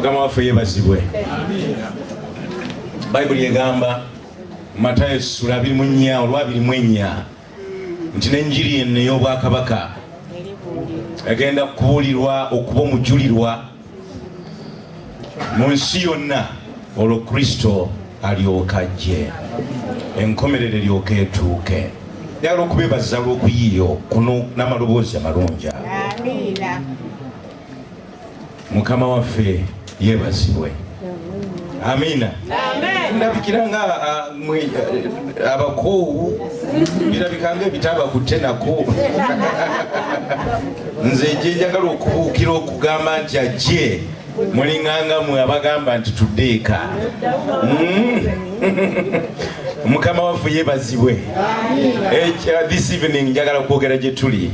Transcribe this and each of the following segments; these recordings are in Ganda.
Mukama waffe yebazibwe. Bayibuli egamba Matayo sura 24 olwa 24 nti n'enjiri eno ey'obwakabaka egenda kubuulirwa okuba omujulirwa mu nsi yonna olwo Kristo alyoka ajje enkomerero eryoka etuuke. Njagala okubeebaza olw'okuyiiyo kuno n'amaloboozi amalungi. Amiina. Mukama waffe yeebazibwe. Amiina. Ndabikira nga abakoowu birabika ng'ebitabakutte nako. Nze gye njagala okubuukira okugamba nti ajje mulinganga mwe abagamba nti tuddeeka. Mukama waffe yeebazibwe. This evening njagala okwogera gye tuli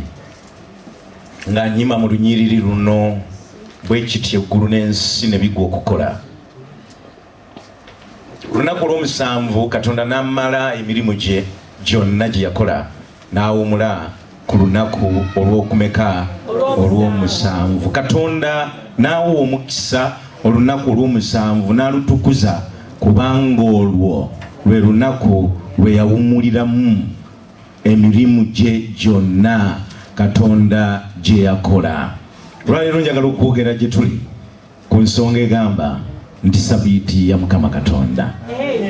nga nnyima mu lunyiriri luno bwe kityo eggulu n'ensi ne bigwa okukola. Olunaku olw'omusanvu Katonda n'amala emirimu gye gyonna gye yakola n'awumula ku lunaku olw'okumeka olw'omusanvu. Katonda n'awa omukisa olunaku olw'omusanvu n'alutukuza kubanga olwo lwe lunaku lwe yawumuliramu emirimu gye gyonna Katonda gye yakola. Olwaleero njagala okwogera gye tuli ku nsonga egamba nti sabiiti ya Mukama Katonda,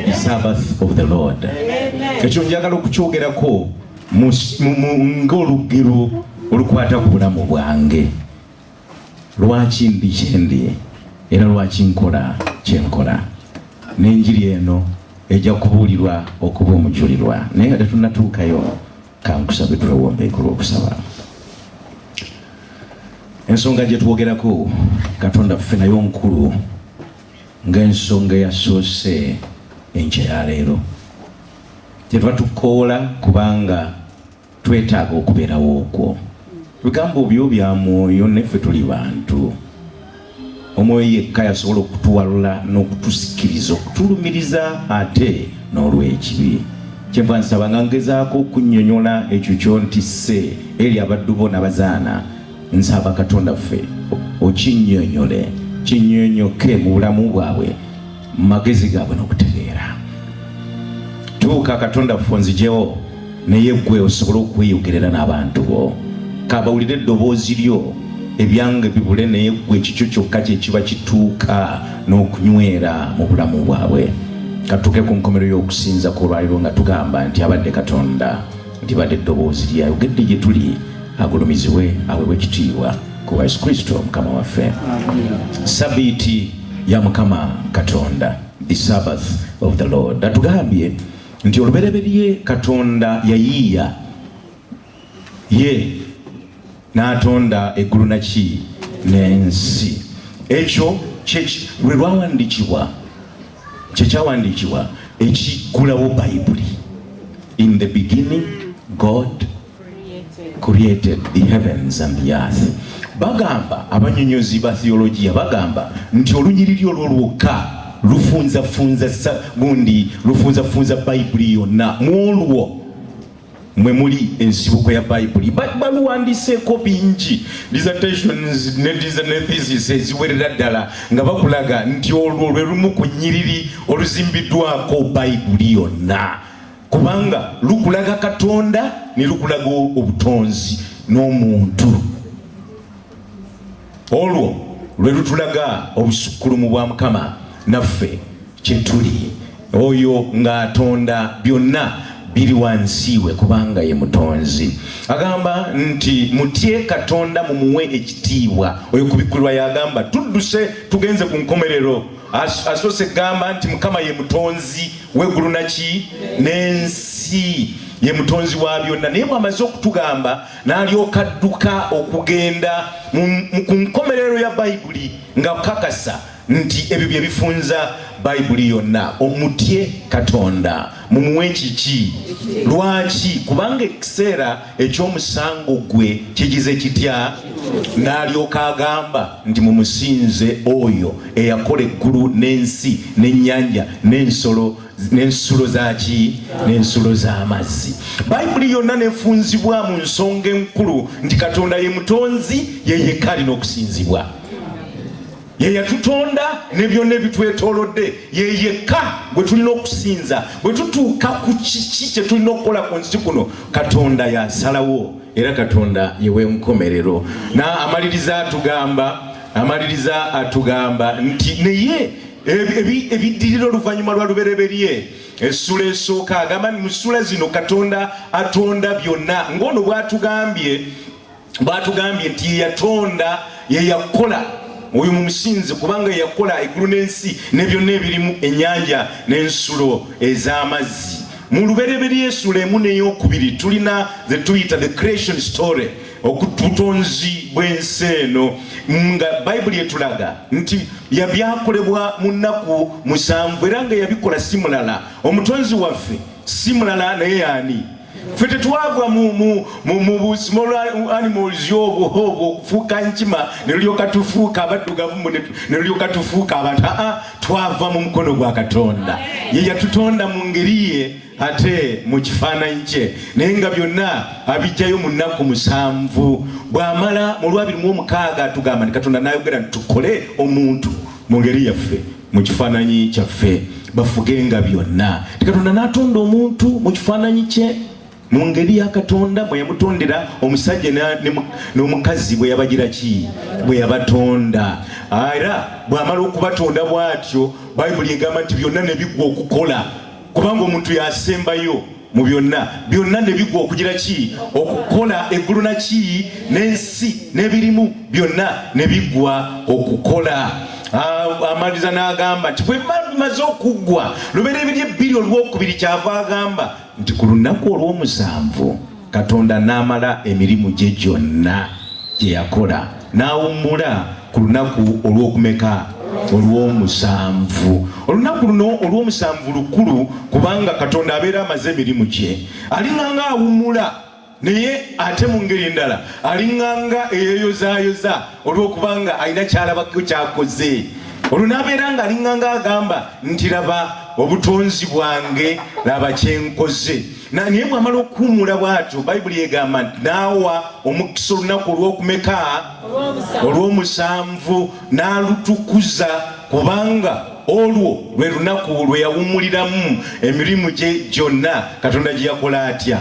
the Sabbath of the Lord. Ekyo njagala okukyogerako ng'olugero olukwata ku bulamu bwange. Lwaki ndi kyendi era lwaki nkola kyenkola. N'enjiri eno ejja kubuulirwa okuba omujulirwa. Naye nga tetunnatuukayo kankusabe tulewombeeko olw'okusaba. Ensonga gye twogerako Katonda ffe nayo nkulu ng'ensonga eyasoose enkya ya leero. Tetubatukoola kubanga twetaaga okubeerawo okwo. Bigambo byo bya mwoyo neffe tuli bantu. Omwoyo yekka yasobola okutuwalula n'okutusikiriza okutulumiriza ate n'olw'ekibi. Kyenva nsaba nga ngezaako okunnyonnyola ekyo kyontisse eri abaddu bo n'abazaana. Nsaba Katonda ffe okinnyonnyole kinnyonnyoke mu bulamu bwabwe mu magezi gaabwe n'okutegeera. Tuuka Katonda ffe onzijewo naye ggwe osobole okweyogerera n'abantu bo. Kabawulire eddoboozi lyo ebyange bibule naye ggwe kikyo kyokka kye kiba kituuka n'okunywera mu bulamu bwabwe. Katuuke ku nkomerero y'okusinza ku olwaliro nga tugamba nti abadde Katonda nti badde eddoboozi lye ayogedde gye tuli agulumizibwe aweebwe ekitiibwa ku Yesu Kristo Mukama waffe. Sabiiti ya Mukama Katonda, the Sabbath of the Lord. Atugambye nti olubereberye Katonda yayiiya ye n'atonda eggulu naki n'ensi. Ekyo lwe lwawandiikibwa kyekyawandiikibwa ekiggulawo Bayibuli. In the beginning God created the heavens and the earth. Bagamba abanyonyozi ba theologia bagamba nti olunyiriri olwo lwokka lufunzafunza Bayibuli yonna. Mwolwo mwe muli ensibuko ya Bayibuli. Baluwandiseeko bingi, dissertations ne thesis eziwerera ddala nga bakulaga nti olwo lwe lumu ku nnyiriri oluzimbiddwako Bayibuli yonna. Kubanga lukulaga Katonda ne lukulaga obutonzi n'omuntu. Olwo lwe lutulaga obusukkulumu bwa Mukama naffe kye tuli. Oyo ng'atonda byonna biri wansi we kubanga ye mutonzi. Agamba nti mutye Katonda mumuwe ekitiibwa. Oyo kubikkulwa yagamba tudduse tugenze ku nkomerero. Asoose gamba nti Mukama ye mutonzi w'eggulu naki n'ensi, ye mutonzi wa byonna. Naye bw'amaze okutugamba n'alyoka adduka okugenda ku nkomerero ya Bayibuli nga kakasa nti ebyo bye bifunza Bayibuli yonna. Omutye Katonda mumuwe kiki. Lwaki? Kubanga ekiseera eky'omusango gwe kigize kitya. N'alyoka agamba nti mumusinze oyo eyakola eggulu n'ensi n'ennyanja n'ensulo zaki n'ensulo z'amazzi. Bayibuli yonna nefunzibwa mu nsonga enkulu nti Katonda ye mutonzi, ye yekka alina okusinzibwa. ye yatutonda ne byonna ebitwetoolodde ye yekka bwe tulina okusinza. Bwe tutuuka ku kiki kye tulina okukola ku nsi kuno, Katonda yasalawo era Katonda yewe nkomerero. Na amaliriza atugamba nti naye ebiddirira oluvannyuma lwa lubereberye essula esooka agamba mu ssula zino Katonda atonda byonna, ng'ono bw'atugambye nti ye yatonda ye yakola oyo mumusinzi, kubanga ye yakola eggulu n'ensi ne byonna ebirimu, ennyanja n'ensulo ez'amazzi. Mu lubereberye essula emu n'eyokubiri tulina ze tuyita the creation story, okubutonzi bw'ensi eno, nga Bayibuli etulaga nti yabyakolebwa mu nnaku 7 era nga yabikola si mulala. Omutonzi waffe si mulala naye yaani? Ffe tetwava mu small animals obwo okufuuka nkima ne lulyoka tufuuka abaddugavu ne lulyoka tufuuka abantu. Twava mu mukono gwa Katonda. Ye yatutonda mu ngeri ye ate mu kifaananyi kye, naye nga byonna abijjayo mu nnaku 7. Bw'amala mu 26 atugamba nti Katonda n'ayogera nti tukole omuntu mu ngeri yaffe, mu kifaananyi kyaffe, bafugenga byonna. Katonda n'atonda omuntu mu kifaananyi kye, mu ngeri ya Katonda bwe yamutondera omusajja n'omukazi bwe yabagira ki, bwe yabatonda. Era bw'amala okubatonda bw'atyo, Bayibuli egamba nti byonna ne bigwa okukola, kubanga omuntu yasembayo mu byonna ne bigwa okugira ki, okukola. Eggulu naki n'ensi n'ebirimu byonna ne bigwa okukola. Amaliza n'agamba nti bwe bimaze okuggwa, lubereberye 2:2 kyava agamba nti ku lunaku olw'omusanvu Katonda n'amala emirimu gye gyonna gye yakola, n'awummula ku lunaku olw'okumeka, olw'omusanvu. Olunaku luno olw'omusanvu lukulu, kubanga Katonda abeera amaze emirimu gye. Alinganga awummula, naye ate mu ngeri endala alinganga eyeeyozaayoza olw'okubanga alina kyalabako kyakoze. Olunabeera nga alinganga agamba nti laba obutonzi bwange, laba kyenkoze. Naye bw'amala okuwummula bw'atyo, Bayibuli egamba nti n'awa omukisa olunaku olw'okumeka, olw'omusanvu, n'alutukuza, kubanga olwo lwe lunaku lwe yawummuliramu emirimu gye gyonna Katonda gye yakola atya.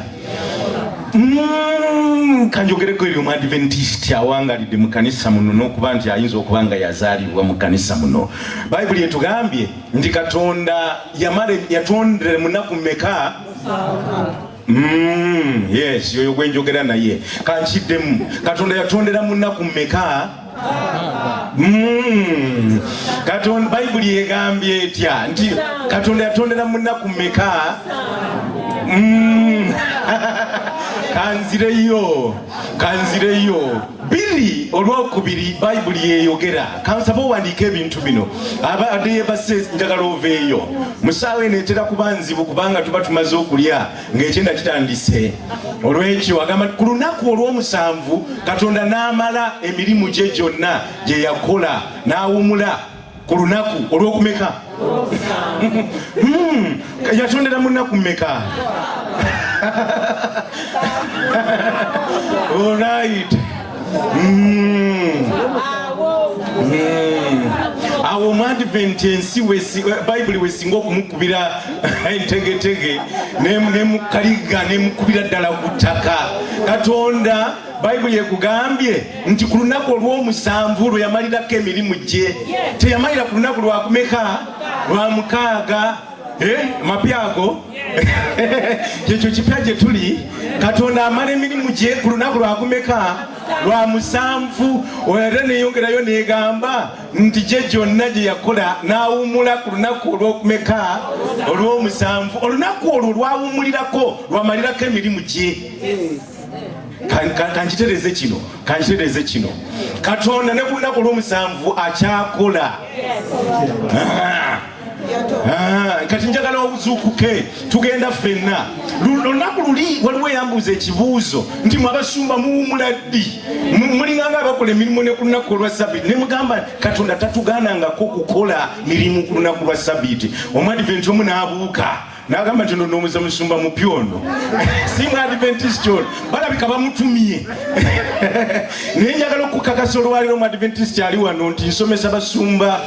Kanjogereko eri Omuadventist awangalidde mu kanisa muno n'okuba nti ayinza okuba nga yazaalibwa mu kanisa muno. Bayibuli etugambye nti Katonda yatondera mu nnaku mmeka? Yes, yoyo gwe njogera naye kankiddemu. Katonda yatondera mu nnaku mmeka? Katonda, Bayibuli egambye etya nti Katonda yatondera mu nnaku mmeka? Kanzireyo 2:2 Bayibuli yeyogera. Kansaba owandiika ebintu bino abadde yebase njagala oveeyo. Musaawe neetera kuba nzibu kubanga tuba tumaze okulya ng'ekyenda kitandise. Olw'ekyo agamba ku lunaku olw'omusanvu Katonda n'amala emirimu gye gyonna gye yakola, n'awummula ku lunaku olw'okumeka? Yatondera mu nnaku mmeka? All right. Awo Omuadventi ensi Bayibuli wesinga okumukubira entegetege nemukaliga nemukubira ddala ku ttaka. Katonda Bayibuli ekugambye nti ku lunaku olw'omusanvu lwe yamalirako emirimu gye. Teyamalira ku lunaku lwakumeka? Lwa 6. Mapyago kyekyo kipya gye tuli. Katonda amala emirimu gye ku lunaku lwakumeka? Lwa 7. Era neyongerayo negamba nti gye gyonna gye yakola n'awummula ku lunaku olw'okumeka? Olw'omusanvu. Olunaku olwo lwawummulirako, lwamalirako emirimu gye. Kankitereze kino. Katonda ne ku lunaku olw'omusanvu akyakola. Kati njagala obuzuukuke tugenda ffenna. Olunaku luli waliwo eyambuuza ekibuuzo nti mwabasumba muwummula ddi? Mulinganga abakola emirimu ne ku lunaku olwa Ssabbiiti. Ne mugamba Katonda tatugaanangako kukola mirimu ku lunaku lwa Ssabbiiti. Omuadventi omu n'abuuka n'agamba nti n'omuza musumba mupya ono si mu Adventist ono balabika bamutumye naye njagala okukakasa olwaliro mu Adventist ali wano nti nsomesa basumba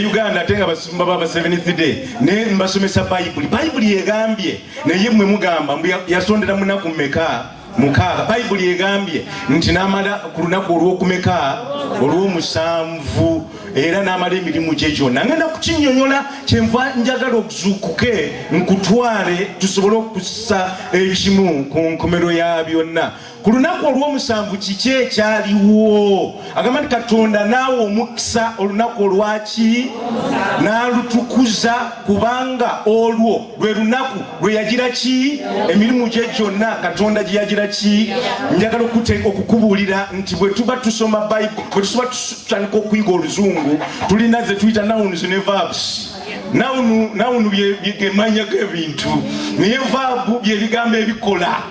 Uganda ate nga basumba baba Seventh Day ne mbasomesa Bayibuli egambye naye mmwe mugamba yasondera munaku mmeka mukaaga. Bayibuli egambye nti n'amala ku lunaku olw'okumeka olw'omusanvu era n'amala emirimu gye gyonna. Ngenda kukinnyonnyola kyenva njagala okuzuukuke nkutwale tusobole okussa ekimu ku nkomero ya byonna. Ku lunaku olw'omusanvu kiki ekyaliwo? Agamba nti Katonda naawe omukisa olunaku olwaki n'alutukuza kubanga olwo lwe lunaku lwe yagira ki emirimu gye gyonna Katonda gye yagira ki. Njagala okukubuulira nti bwe tuba tusoma Bayibuli, bwe tuba tutandika okuyiga Oluzungu tulina ze tuyita nouns ne verbs. Noun byegemanya g'ebintu naye verb byebigambo ebikola.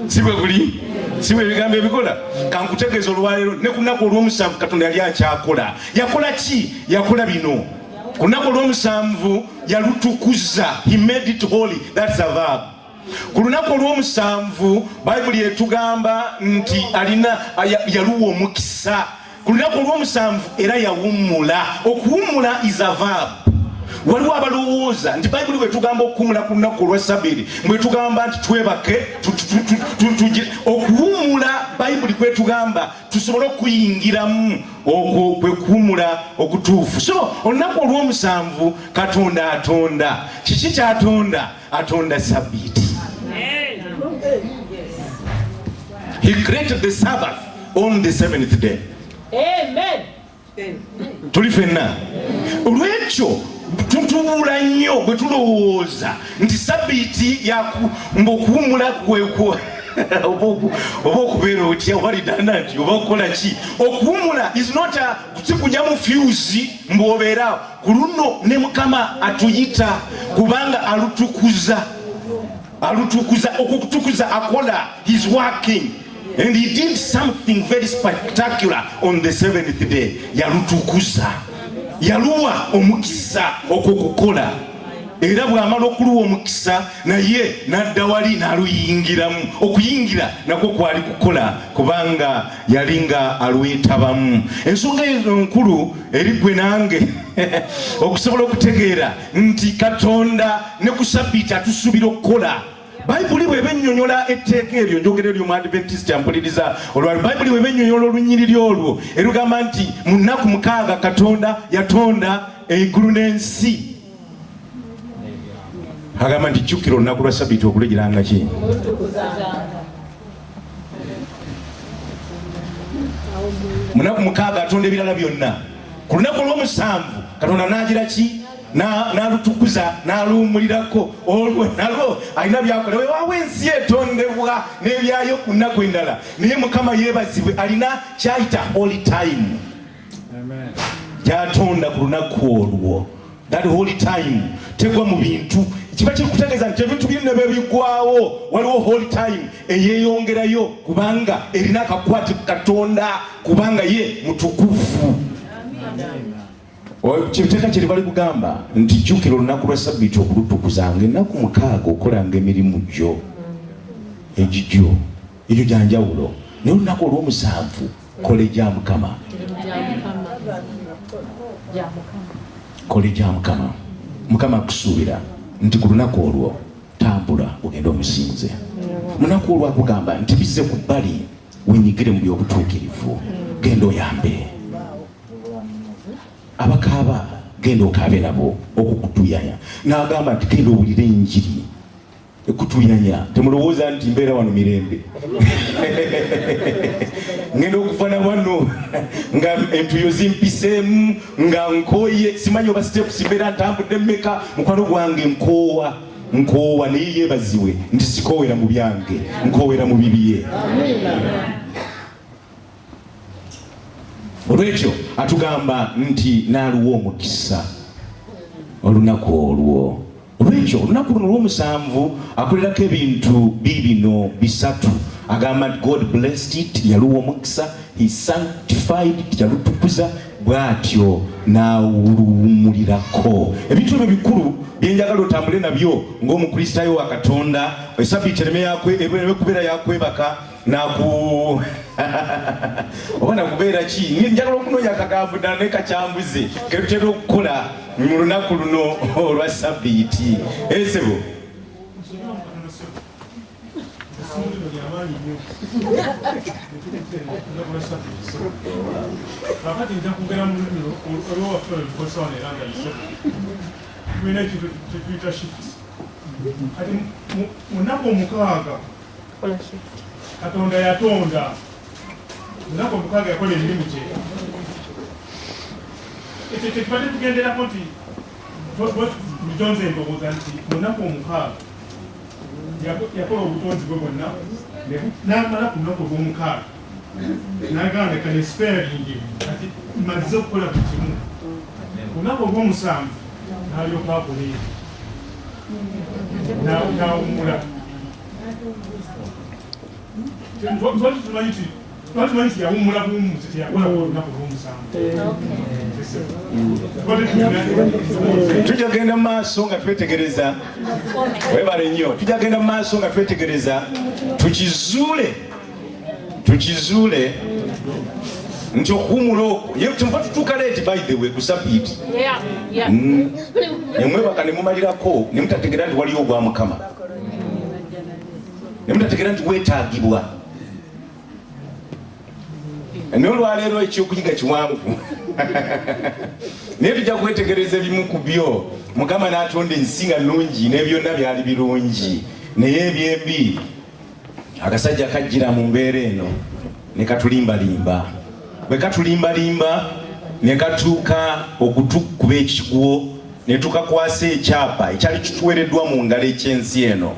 Si bwe buli si bwe bigambo ebikola. Kankutegeeza olwaleero ne ku lunaku olw'omusanvu Katonda yali akyakola. Yakola ki? Yakola bino. Ku lunaku olw'omusanvu yalutukuza. He made it holy. That's a verb. Ku lunaku olw'omusanvu Bayibuli etugamba nti yaluwa omukisa. Ku lunaku olw'omusanvu era yawummula. Okuwummula is a verb. Waliwo abalowooza nti Bayibuli bwe tugamba okuwummula ku lunaku olw'Essabbiiti bwe tugamba nti twebake okuwummula Bayibuli kwe tugamba tusobole okuyingiramu okwo kwe kuwummula okutuufu. So olunaku olw'omusanvu Katonda atonda. Kiki ky'atonda? Atonda Sabbiiti. He created the Sabbath on the seventh day. Amen. Tuli fenna olwekyo tutubuula nnyo bwe tulowooza nti Sabbiiti okuwummula kwekwo oba okubeera otya oba lidandant oba okukola ki. Okuwummula is not kujja mu fuse mbwobeeraawo. Ku luno ne Mukama atuyita kubanga alutukuza okutukuza akola. He's working. And he did something very spectacular on the seventh day. Yalutukuza. Yaluwa omukisa okukukola. Era bw'amala okuluwa omukisa naye n'adda wali n'aluyingiramu. Okuyingira nakwo kwali kukola kubanga yalinga alwetabamu. Ensonga ezo nkulu eri ggwe nange okusobola okutegeera nti Katonda ne ku Sabbiiti atusuubira okukola. Bayibuli bw'eba ennyonnyola etteeka eryo njogera eryo mu Adventist ampuliriza olwali. Bayibuli bw'eba ennyonnyola olunyiriri olwo erugamba nti mu nnaku mukaaga Katonda yatonda eggulu n'ensi. Agamba nti jjukira olunaku lwa Sabbiiti okulegiranga ki? Mu nnaku mukaaga atonda ebirala byonna. Ku lunaku olw'omusanvu Katonda n'agira ki? N'alutukuza n'aluwummulirako. Olwo nalwo alina byakola. Weewaawo ensi etondebwa n'ebyayo ku nnaku endala naye Mukama yeebazibwe alina kyayita holy time. Kyatonda ku lunaku olwo. That holy time tegwa mu bintu. Kiba kikutegeeza nti ebintu byonna byebiggwawo waliwo holy time eyeeyongerayo kubanga erina akakwate Katonda kubanga ye mutukuvu. Kiteeka kye bali kugamba nti jjukira olunaku lwa Sabbiiti okulutukuzanga. Ennaku mukaaga okolanga emirimu gyo egigyo egyo gya njawulo naye olunaku olw'omusanvu kola egya Mukama. Kola egya Mukama. Mukama akusuubira nti ku lunaku olwo tambula ogenda omusinze. Mu lunaku olwo akugamba nti bizze ku bbali wenyigire mu by'obutuukirivu genda oyambe. Abakaaba genda okaabe nabo okukutuyanya. N'agamba nti genda owulire enjiri ekutuyanya. Temulowooza nti mbeera wano mirembe ngenda okufana wano nga entuyo zimpiseemu nga nkooye simanyi oba steps mbeera ntambudde mmeka. Mukwano gwange nkoowa naye yeebaziwe nti sikoowera mu byange nkoowera mu bibye. Olwekyo atugamba nti n'aluwa omukisa olunaku olwo. Olwekyo olunaku luno olw'omusanvu akolerako ebintu bibino bisatu. Agamba nti God blessed it, yaluwa omukisa. He sanctified it, yalutukuza. bwatyo nawulumulirako. Ebintu ebyo bikulu byenjagala otambule nabyo ng'omukristaayo wa Katonda. Esabbiiti ereme kubeera yakwebaka naku oba nakubeera ki, njagala okunoonya akagambo ddala ne kakyambuze ke tutera okukola mu lunaku luno olwa Sabbiiti. Esebo Wakati nja kugera mu olwo wafula bikosa wana eranga tulina ekituyita shift. Kati munaku omukaaga Katonda yatonda, munaku omukaaga yakola emirimu gye. Ekyo tekibadde tugenderako nti butonze endowooza nti munaku omukaaga yakola obutonzi bwe bwonna n'amala ku lunaku olw'omukaaga n'agamba leka nesipeeringi kati mmaze okukola buli kimu. Ku lunaku olw'omusanvu n'alyoka akola ebyo n'awummula. Twatumanyi nti yawummula buwummuzi teyakola ku lunaku olw'omusanvu. Tujja genda mu maaso nga twetegereza, webale nnyo, tujja genda mu maaso nga twetegereza tukizuule nti okuwummula okwo yemuva tutuuka leeti by the way ku Sabbiiti nemwebaka ne mumalirako ne mutategeera nti waliyo ogwa Mukama, ne mutategeera nti weetaagibwa. N'olwaleero ekyokuyiga kiwanvu naye tujja kwetegereza ebimu ku byo. Mukama n'atonda ensi nga nnungi ne byonna byali birungi, naye ebyembi akasajja kajjira mu mbeera eno ne katulimbalimba. Bwe katulimbalimba ne katuuka okutukuba ekigwo ne tukakwasa ekyapa ekyali kituweereddwa mu ngalo eky'ensi eno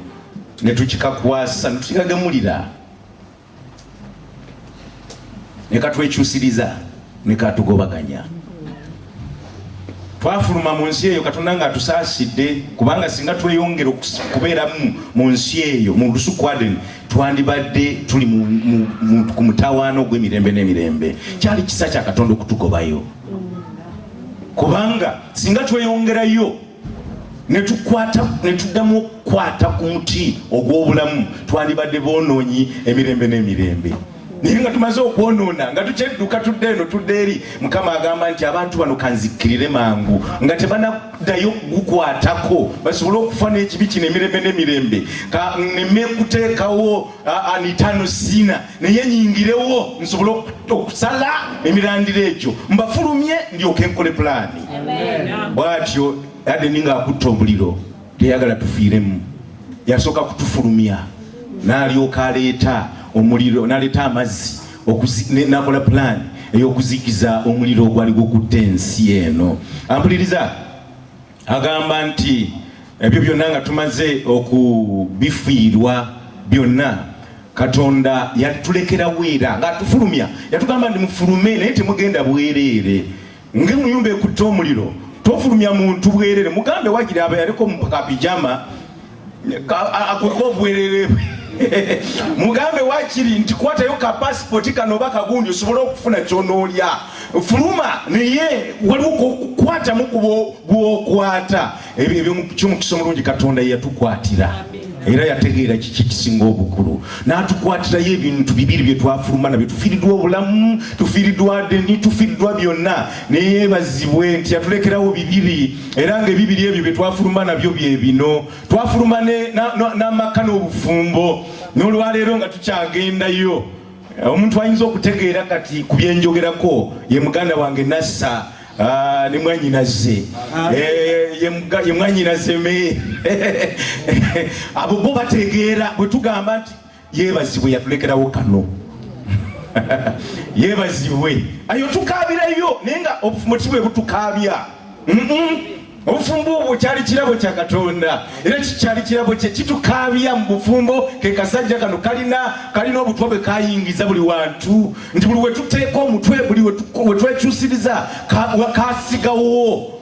ne tukikakwasa ne tukigagamulira ne katwekyusiriza ne katugobaganya. Twafuluma mu nsi eyo Katonda nga atusaasidde, kubanga singa tweyongera okubeeramu mu nsi eyo mu lusuku Adeni twandibadde tuli ku mutawaana ogw'emirembe n'emirembe. Kyali kisa kya Katonda okutugobayo, kubanga singa tweyongerayo ne tuddamu okukwata ku muti ogw'obulamu twandibadde boonoonyi emirembe n'emirembe. Naye nga tumaze okwonoona nga tukyedduka tudde eno tudde eri, Mukama agamba nti abantu bano kanzikkirire mangu nga tebanaddayo kugukwatako basobole okufa n'ekibi kino emirembe n'emirembe. Neme kuteekawo anitano sina naye nyingirewo nsobole okusala emirandiro egyo mbafulumye ndyoke nkole pulaani. Bw'atyo Adeni ng'akutta omuliro teyagala tufiiremu, yasooka kutufulumya n'alyoka aleeta omuliro n'aleeta amazzi n'akola pulaani ey'okuzikiza omuliro ogwali gukutta ensi eno. Ampuliriza agamba nti ebyo byonna nga tumaze okubifiirwa byonna Katonda yatulekerawo era ng'atufulumya, yatugamba nti mufulume naye temugenda bwereere. Ng'emuyumba ekutta omuliro tofulumya muntu bwereere, mugambe wagira aba yaliko mukapijama akweka obwereere mugambe wakiri nti kwatayo ka passport kano baka gundi osobole okufuna kyonoolya. Fuluma naye waliwo okukwata mukubo bwokwata ebyo ky'omukisa omulungi Katonda yatukwatira era yategeera kiki kisinga obukulu n'atukwatirayo ebintu bibiri bye twafuluma nabyo. Tufiiriddwa obulamu, tufiiriddwa Adeni, tufiiriddwa byonna, naye yeebazibwe nti yatulekerawo bibiri era ng'ebibiri ebyo bye twafuluma nabyo bye bino. Twafuluma n'amaka n'obufumbo, n'olwaleero nga tukyagendayo. Omuntu ayinza okutegeera kati ku byenjogerako ye muganda wange Nassa ne mwanyinaze ye mwanyinaze me abo bo bategeera bwe tugamba nti yeebazibwe yatulekerawo kano yeebazibwe ayo tukaabirayo naye nga obufumbo kibwe butukaabya. Obufumbo obwo kyali kirabo kya Katonda era kikyali kirabo kye kitukaabya mu bufumbo. Ke kasajja kano kalina obutwa bwe kayingiza buli wantu nti buli we tuteeka omutwe, buli we twekyusiriza kasigawo.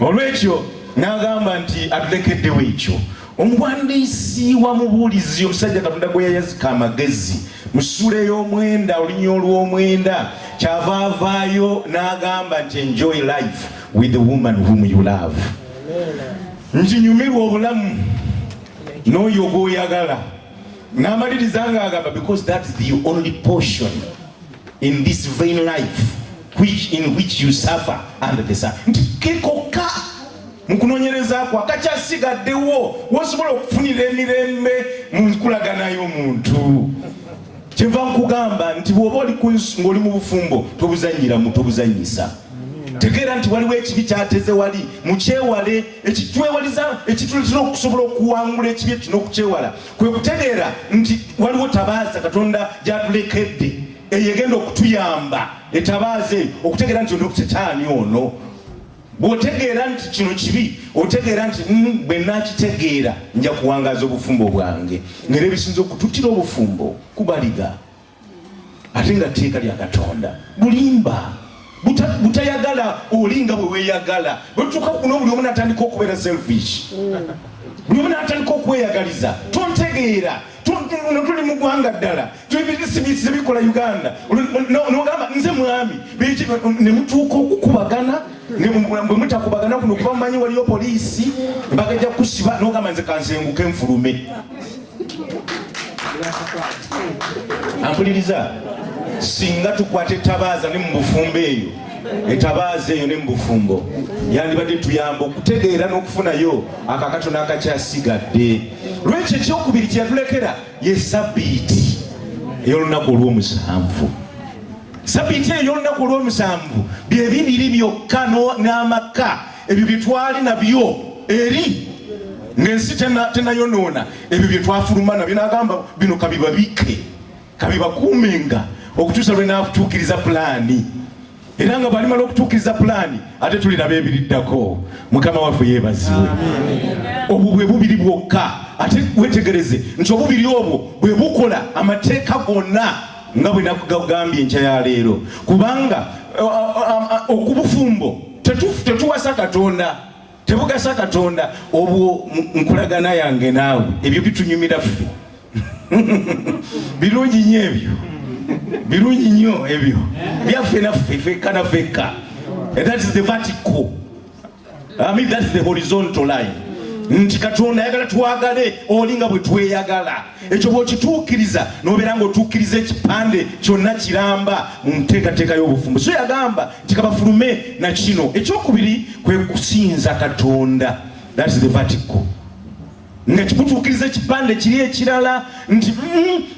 Olwekyo n'agamba nti atulekeddewo ekyo. Omuwandiisi wa Mubuulizi omusajja Katonda gwe yayazika amagezi mu ssuula ey'omwenda olunya olw'omwenda kyavaavaayo n'agamba nti enjoy life with the woman whom you love. Nti nyumirwa obulamu n'oyo gw'oyagala. N'amaliriza ng'agamba because that is the only portion in this vain life in which you suffer under the sun. Nti kekoka mukunoonyereza kwa akakyasigaddewo wosobola okufunira emirembe mu nkulagana y'omuntu. Kyenva nkugamba nti bw'oba oli ng'oli mu bufumbo tobuzanyisa. Tegeera nti waliwo ekibi kyateze wali mukyewale ekitwewaliza ekitulitira okusobola okuwangula ekibi kino okukyewala kwe kutegeera nti waliwo tabaaza Katonda gyatulekedde eyegenda okutuyamba etabaaze okutegeera nti ono setaani ono. Bw'otegeera nti kino kibi otegeera nti bwe nakitegeera nja kuwangaaza obufumbo bwange. Ngera ebisinza okututira obufumbo kubaliga ate nga tteeka lya Katonda bulimba butayagala olinga bwe weeyagala. Bwetutuuka kuno buli omu n'atandika okubeera selfish, buli omu n'atandika okweyagaliza. Tontegeera tuli mu ggwanga ddala sibikola Uganda n'ogamba nze mwami ne mutuuka okukubagana bwe mutakubagana kuno kuba mumanyi waliyo poliisi bagajja kusiba n'ogamba nze kansenguke nfulume. Ampuliriza, singa tukwate etabaaza ne mu bufumbo eyo etabaaza eyo ne mu bufumbo yandibadde tuyamba okutegeera n'okufunayo akakatono akakyasigadde. Lwekyo ekyokubiri kyeyatulekera ye Sabbiiti ey'olunaku olw'omusanvu. Sabbiiti ey'olunaku olw'omusanvu bye bibiri byokka n'amaka ebyo bye twali nabyo eri ng'ensi tenayonoona, ebyo bye twafuluma nabyo n'agamba bino kabibabike kabibakuumenga okutuusa lwe naatuukiriza pulaani. Era nga bw'alimala okutuukiriza pulaani ate tulina beebiriddako. Mukama waffe yeebazibwe. Obwo bwe bubiri bwokka. Ate wetegereze nti obubiri obwo bwe bukola amateeka gonna nga bwe nakugambye enkya ya leero. Kubanga okubufumbo tetuwasa Katonda, tebugasa Katonda. Obwo nkulagana yange naawe ebyo bitunyumira ffe. Birungi nnyo ebyo, birungi nnyo ebyo byaffe naffe fekka na fekka. And that is the vertical, I mean that's the horizontal line. Nti Katonda ayagala twagale olinga bwe tweyagala. Ekyo bw'okituukiriza n'obeera ng'otuukiriza ekipande kyonna kiramba mu nteekateeka y'obufumbo. So yagamba nti kabafulume na kino. Ekyokubiri kwe kusinza Katonda, that is the vertical. Nga kikutuukiriza ekipande kiri ekirala nti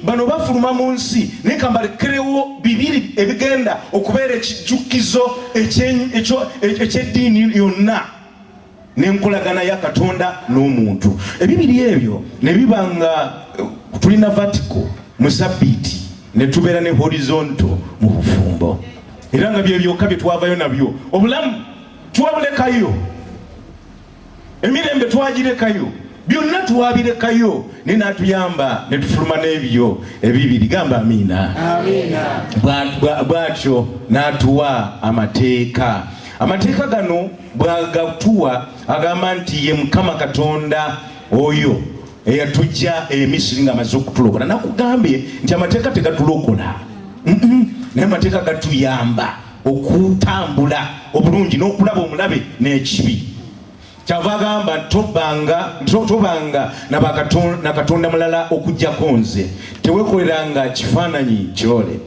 bano bafuluma mu nsi naye kambalekerewo bibiri ebigenda okubeera ekijjukizo eky'eddiini yonna n'enkolagana ya Katonda n'omuntu. Ebibiri ebyo ne biba nga tulina vertical mu Sabbiiti ne tubeera ne horizontal mu bufumbo. Era nga bye byokka bye twavayo nabyo. Obulamu twabulekayo, emirembe twagirekayo, byonna twabirekayo ne natuyamba ne tufuluma n'ebyo ebibiri. Gamba amiina. Bw'atyo n'atuwa amateeka. Amateeka gano bw'agatuwa agamba nti ye Mukama Katonda oyo eyatujja Misiri ng'amaze okutulokola. Nakugambye nti amateeka tegatulokola, naye amateeka gatuyamba okutambula obulungi n'okulaba omulabe n'ekibi. Kyava agamba tobanga na Katonda mulala okujjako nze, teweekoleranga kifaananyi kyole,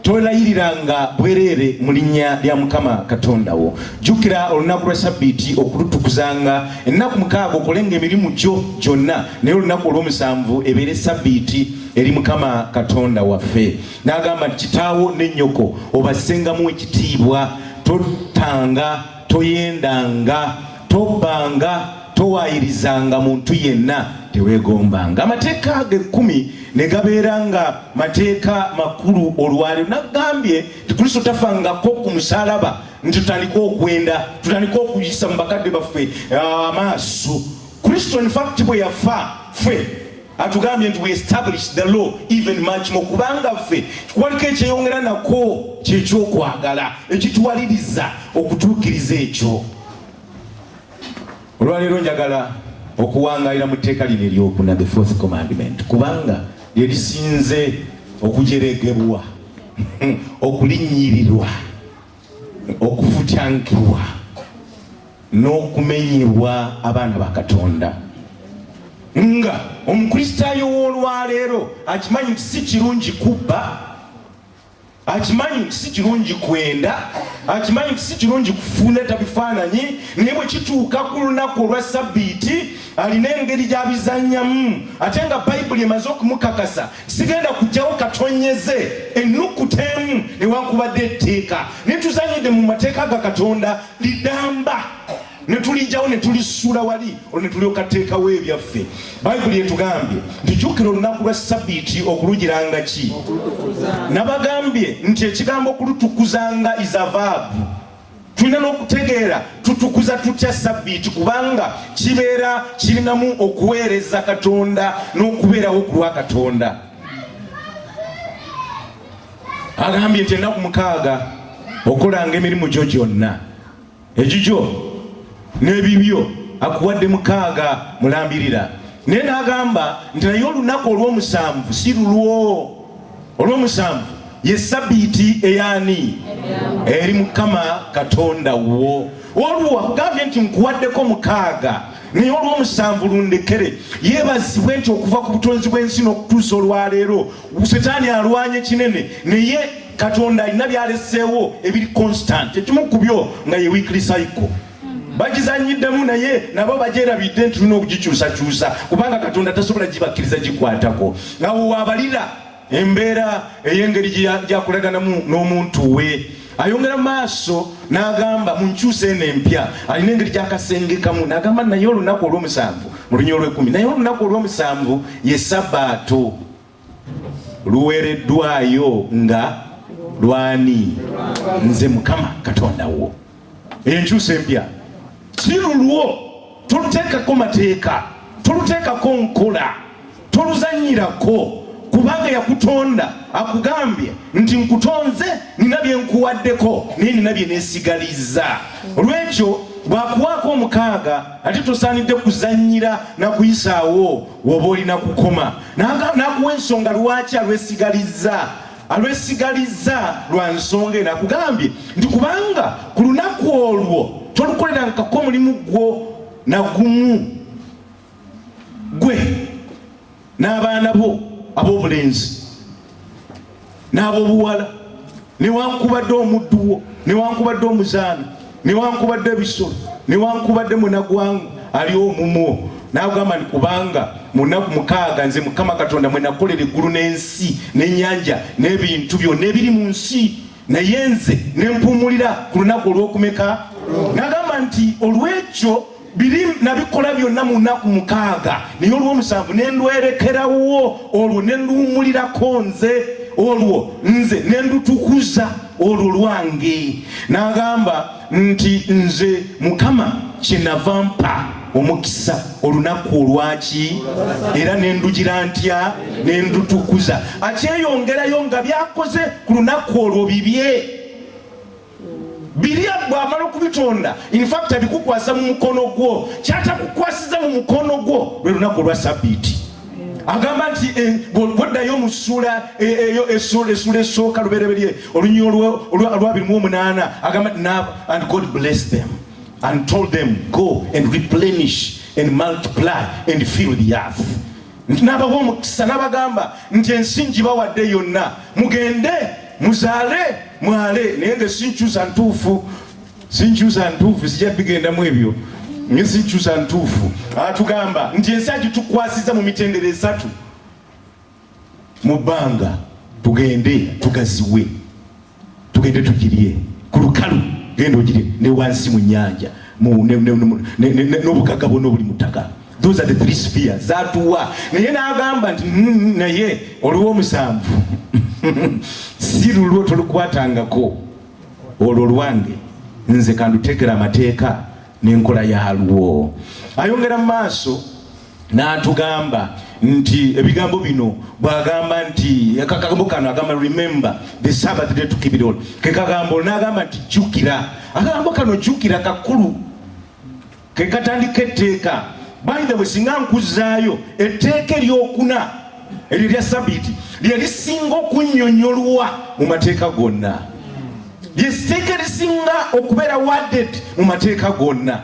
tolayiranga bwereere mu linnya lya Mukama Katonda wo. Jjukira olunaku lwa Sabbiiti okulutukuzanga, ennaku mukaaga okolenga emirimu gyo gyonna, naye olunaku olw'omusanvu ebeere Sabbiiti eri Mukama Katonda waffe. N'agamba nti kitaawo ne nnyoko obassengamu ekitiibwa, totanga, toyendanga, tobbanga, towaayirizanga muntu yenna, teweegombanga. Amateeka ago 10 ne gabeera nga mateeka makulu olwaleero. Nagambye nti Kristo tafangako ku musalaba nti tutandika okwenda, tutandika okuyisa mu bakadde baffe amaaso. Kristo in fact bwe yafa ffe atugambye nti we establish the law even much more, kubanga ffe waliko ekyeyongera nako kyekyokwagala ekituwaliriza okutuukiriza ekyo. Olwaleero njagala okuwangaalira mu tteeka lino eryokuna, the fourth commandment, kubanga lye lisinze okujeregebwa okulinnyirirwa, okufutyankirwa n'okumenyerwa abaana ba Katonda. Nga omukristaayo w'olwaleero akimanyi nti si kirungi kubba, akimanyi nti si kirungi kwenda, akimanyi nti si kirungi kufuuneta bifaananyi, naye bwe kituuka ku lunaku olwa Sabbiiti alina engeri gy'abizannyamu, ate nga Bayibuli emaze okumukakasa sigenda kujjawo katonyeze ennukuta emu newankubadde etteeka. Ne tuzanyidde mu mateeka ga Katonda lidamba, ne tulijjawo ne tulisuula wali, olwo ne tulyoka teekawo ebyaffe. Bayibuli etugambye nti jjukira olunaku lwa Sabbiiti okulugiranga ki? Nabagambye nti ekigambo okulutukuzanga is a verb. Tulina n'okutegeera tutukuza tutya Sabbiiti kubanga kibeera kirinamu okuweereza Katonda n'okubeerawo ku lwa Katonda. Agambye nti ennaku 6 okolanga emirimu gyo gyonna, egigyo n'ebibyo akuwadde 6 mulambirira. Naye n'agamba nti naye olunaku olw'omusanvu si lulwo. Olw'omusanvu ye Sabbiiti eyani? Eri Mukama Katonda wo. Olwo akugambye nti nkuwaddeko 6 naye olw'omusanvu lundekere. Yeebazibwe nti okuva ku butonzi bw'ensi n'okutuusa olwaleero Setaani alwanye kinene, naye Katonda alina byaleseewo ebiri constant. Ekimu ku byo nga ye weekly cycle. Bagizanyiddemu naye nabo bagyerabidde nti tulina okugikyusakyusa kubanga Katonda tasobola gibakkiriza gikwatako. Nga bwewabalira embeera ey'engeri gyakulaganamu n'omuntu we, ayongera maaso n'agamba mu nkyusa eno empya alina engeri gyakasengekamu, n'agamba naye olunaku olw'omusanvu mu lunya olw'10, naye olunaku olw'omusanvu ye Sabbaato luweereddwayo nga lwani? Nze Mukama Katonda wo. Enkyusa empya si lulwo, toluteekako mateeka, toluteekako nkola, toluzanyirako kubanga yakutonda akugambye nti nkutonze, nina bye nkuwaddeko naye nina bye neesigaliza. Olwekyo bwakuwaako 6 ate tosaanidde kuzanyira na kuyisaawo woba olina kukoma. N'akuwa ensonga lwaki alwesigaliza lwa nsonga eno. Akugambye nti kubanga ku lunaku olwo tolukolerangako omulimu gwo nagumu, gwe n'abaana bo ab'obulenzi n'ab'obuwala, newankubadde omuddu wo, newankubadde omuzaana, newankubadde ebisolo, newankubadde munagwangu ali omumwo. N'agamba nti kubanga mu nnaku 6 nze Mukama Katonda mwe nakolera eggulu n'ensi n'ennyanja n'ebintu byonna ebiri mu nsi, naye nze ne mpumulira ku lunaku olw'okumeka. N'agamba nti olw'ekyo biri nabikola byonna mu nnaku 6, naye olw'omusanvu ne ndwerekerawo, olwo ne nduwumulirako nze, olwo nze ne ndutukuza olwo lwange. N'agamba nti nze Mukama kyenava mpa omukisa olunaku olwaki, era ne ndugira ntya? Ne ndutukuza. Akyeyongerayo nga byakoze ku lunaku olwo bibye. Biria bw'amala okubitonda, in fact abikukwasa mu mukono gwo, kyatakukwasiza mu mukono gwo lwe lunaku olwa Sabbiiti. Agamba nti bwoddayo mu ssula esooka lubereberye olunya olwa 28, agamba and God blessed them and told them go and replenish and multiply and fill the earth. N'abawa omukisa n'abagamba nti ensi ngibawadde yonna, mugende muzaale mwale. Naye nze sinkyusa ntuufu sijja bigendamu ebyo, naye sinkyusa ntuufu. Atugamba nti ensi agitukwasiza mu mitendera 3 mu bbanga, tugende tugaziwe, tugende tugirye ku lukalu, genda ogirye ne wansi mu nnyanja n'obugagga bwonna obuli mu ttaka. Those are the 3 spheres zatuwa. Naye n'agamba nti naye olw'omusanvu si lulwo tolukwatangako, olwo lwange nze kanduteekera amateeka n'enkola yalwo. Ayongera mu maaso n'atugamba nti ebigambo bino bw'agamba nti akagambo kano agamba remember the Sabbath day to keep it all, ke kagambo n'agamba nti jjukira. Akagambo kano jjukira kakulu, ke katandika etteeka. By the way, singa nkuzaayo etteeka eryokuna eryo lya sabiti lye lisinga okunnyonnyolwa mu mateeka gonna, lyesiteeka erisinga okubeera worded mu mateeka gonna,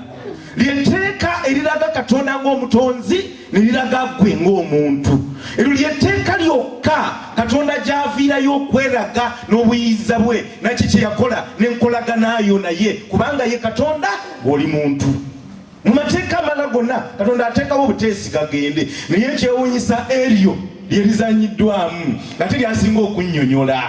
lyetteeka eriraga Katonda ng'omutonzi ne liraga ggwe ng'omuntu. Eryo lyetteeka lyokka Katonda gy'aviirayo okweraga n'obuyinza bwe naki kye yakola n'enkolaganayo naye, kubanga ye Katonda oli muntu. Mu mateeka amalala gonna Katonda ateekawo obuteesi gagende, naye ekyewuunyisa eryo lye lizanyiddwamu nga teryasinga okunnyonnyola.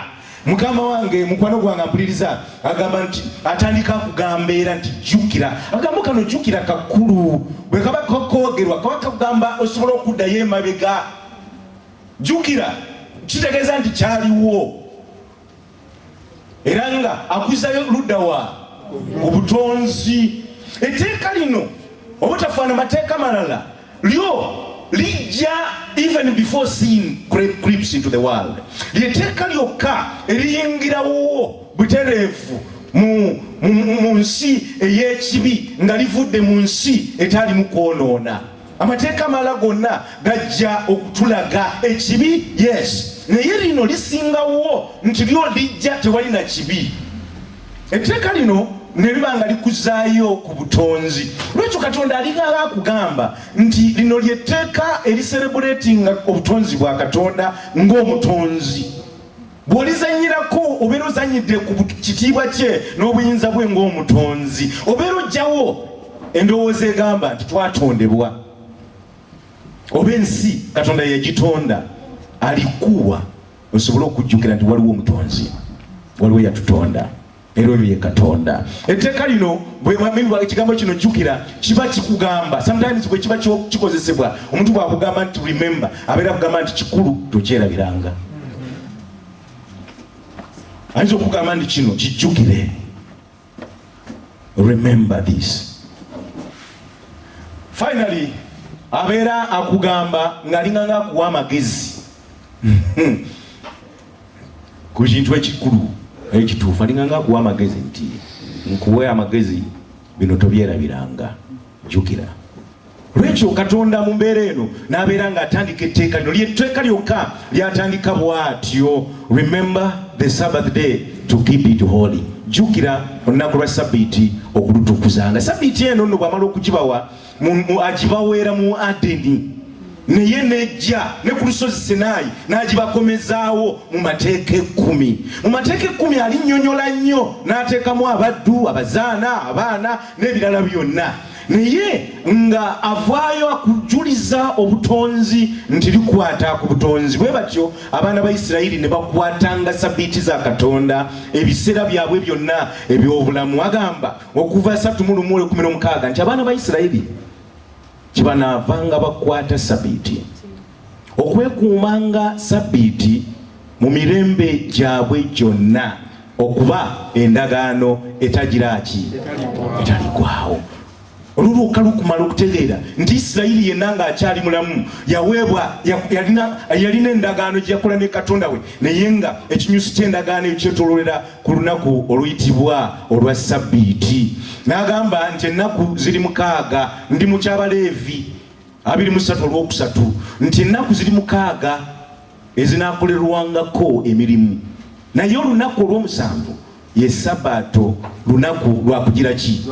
Mukama wange mukwano gwange ampuliriza agamba nti atandika kugamba era nti jjukira. Agambo kano jjukira kakulu, bwe kaba kakoogerwa kaba kagamba osobola okuddayo emabega. Jjukira kitegeeza nti kyaliwo era nga akuzzayo ludda wa obutonzi. Etteeka lino obutafaana mateeka malala lyo lijja even before sin creeps into the world. Lyetteeka lyokka eriyingirawo butereevu mu nsi ey'ekibi nga livudde mu nsi etalimu kwonoona. Amateeka amalala gonna gajja okutulaga ekibi, yes, naye lino lisingawo nti lyo lijja tewali na kibi. Etteeka lino ne liba nga likuzaayo ku butonzi. Lwekyo Katonda alinga akugamba nti lino lyetteeka eriserebulatinga obutonzi bwa Katonda ng'omutonzi. Bw'olizannyirako obeera ozannyidde ku kitiibwa kye n'obuyinza bwe ng'omutonzi, obeera ojjawo endowooza egamba nti twatondebwa oba ensi Katonda yagitonda, alikuwa osobole okujjukira nti waliwo omutonzi, waliwo yatutonda. Era oyo ye Katonda. Etteeka lino ekigambo kino jjukira kiba kikugamba, sometimes bwe kiba kikozesebwa omuntu bw'akugamba nti remember abeera akugamba nti kikulu tokyerabiranga. Ayinza okugamba nti kino kijjukire, remember this. Finally abeera akugamba ng'alinga ng'akuwa amagezi ku kintu ekikulu ekituufu, alinga ng'akuwa amagezi nti nkuwe amagezi bino tobyerabiranga, jjukira. Lwekyo Katonda mu mbeera eno n'abeera ng'atandika etteeka lino, lyetteeka lyokka lyatandika bw'atyo, remember the Sabbath day to keep it holy. Jjukira olunaku lwa Sabbiiti okulutukuzanga. Sabbiiti eno nno bw'amala okugibawa agibaweera mu Adeni, naye nejja ne ku lusozi Sinaayi n'agibakomezaawo mu mateeka 10. Mu mateeka 10 alinnyonnyola nnyo, n'ateekamu abaddu, abazaana, abaana n'ebirala byonna, naye nga avaayo akujuliza obutonzi nti likwata ku butonzi. Bwe batyo abaana ba Isirayiri ne bakwatanga Sabbiiti za Katonda ebiseera byabwe byonna eby'obulamu. Agamba okuva 3:16 nti abaana ba Isirayiri kibanaavanga bakwata Sabbiiti, okwekuumanga Sabbiiti mu mirembe gyabwe gyonna, okuba endagaano etagiraki etaligwawo. Oluluuka lukumala okutegeera nti Isirayiri yenna ng'akyali mulamu yaweebwa yalina endagaano gye yakola ne Katonda we, naye nga ekinyusi ky'endagaano eyo kyetoololera ku lunaku oluyitibwa olwa Sabbiiti. N'agamba nti ennaku ziri 6 ndi mu ky'Abaleevi 23:3 nti ennaku ziri 6 ezinaakolerwangako emirimu, naye olunaku olw'omusanvu ye Sabato, lunaku lwakugira ki?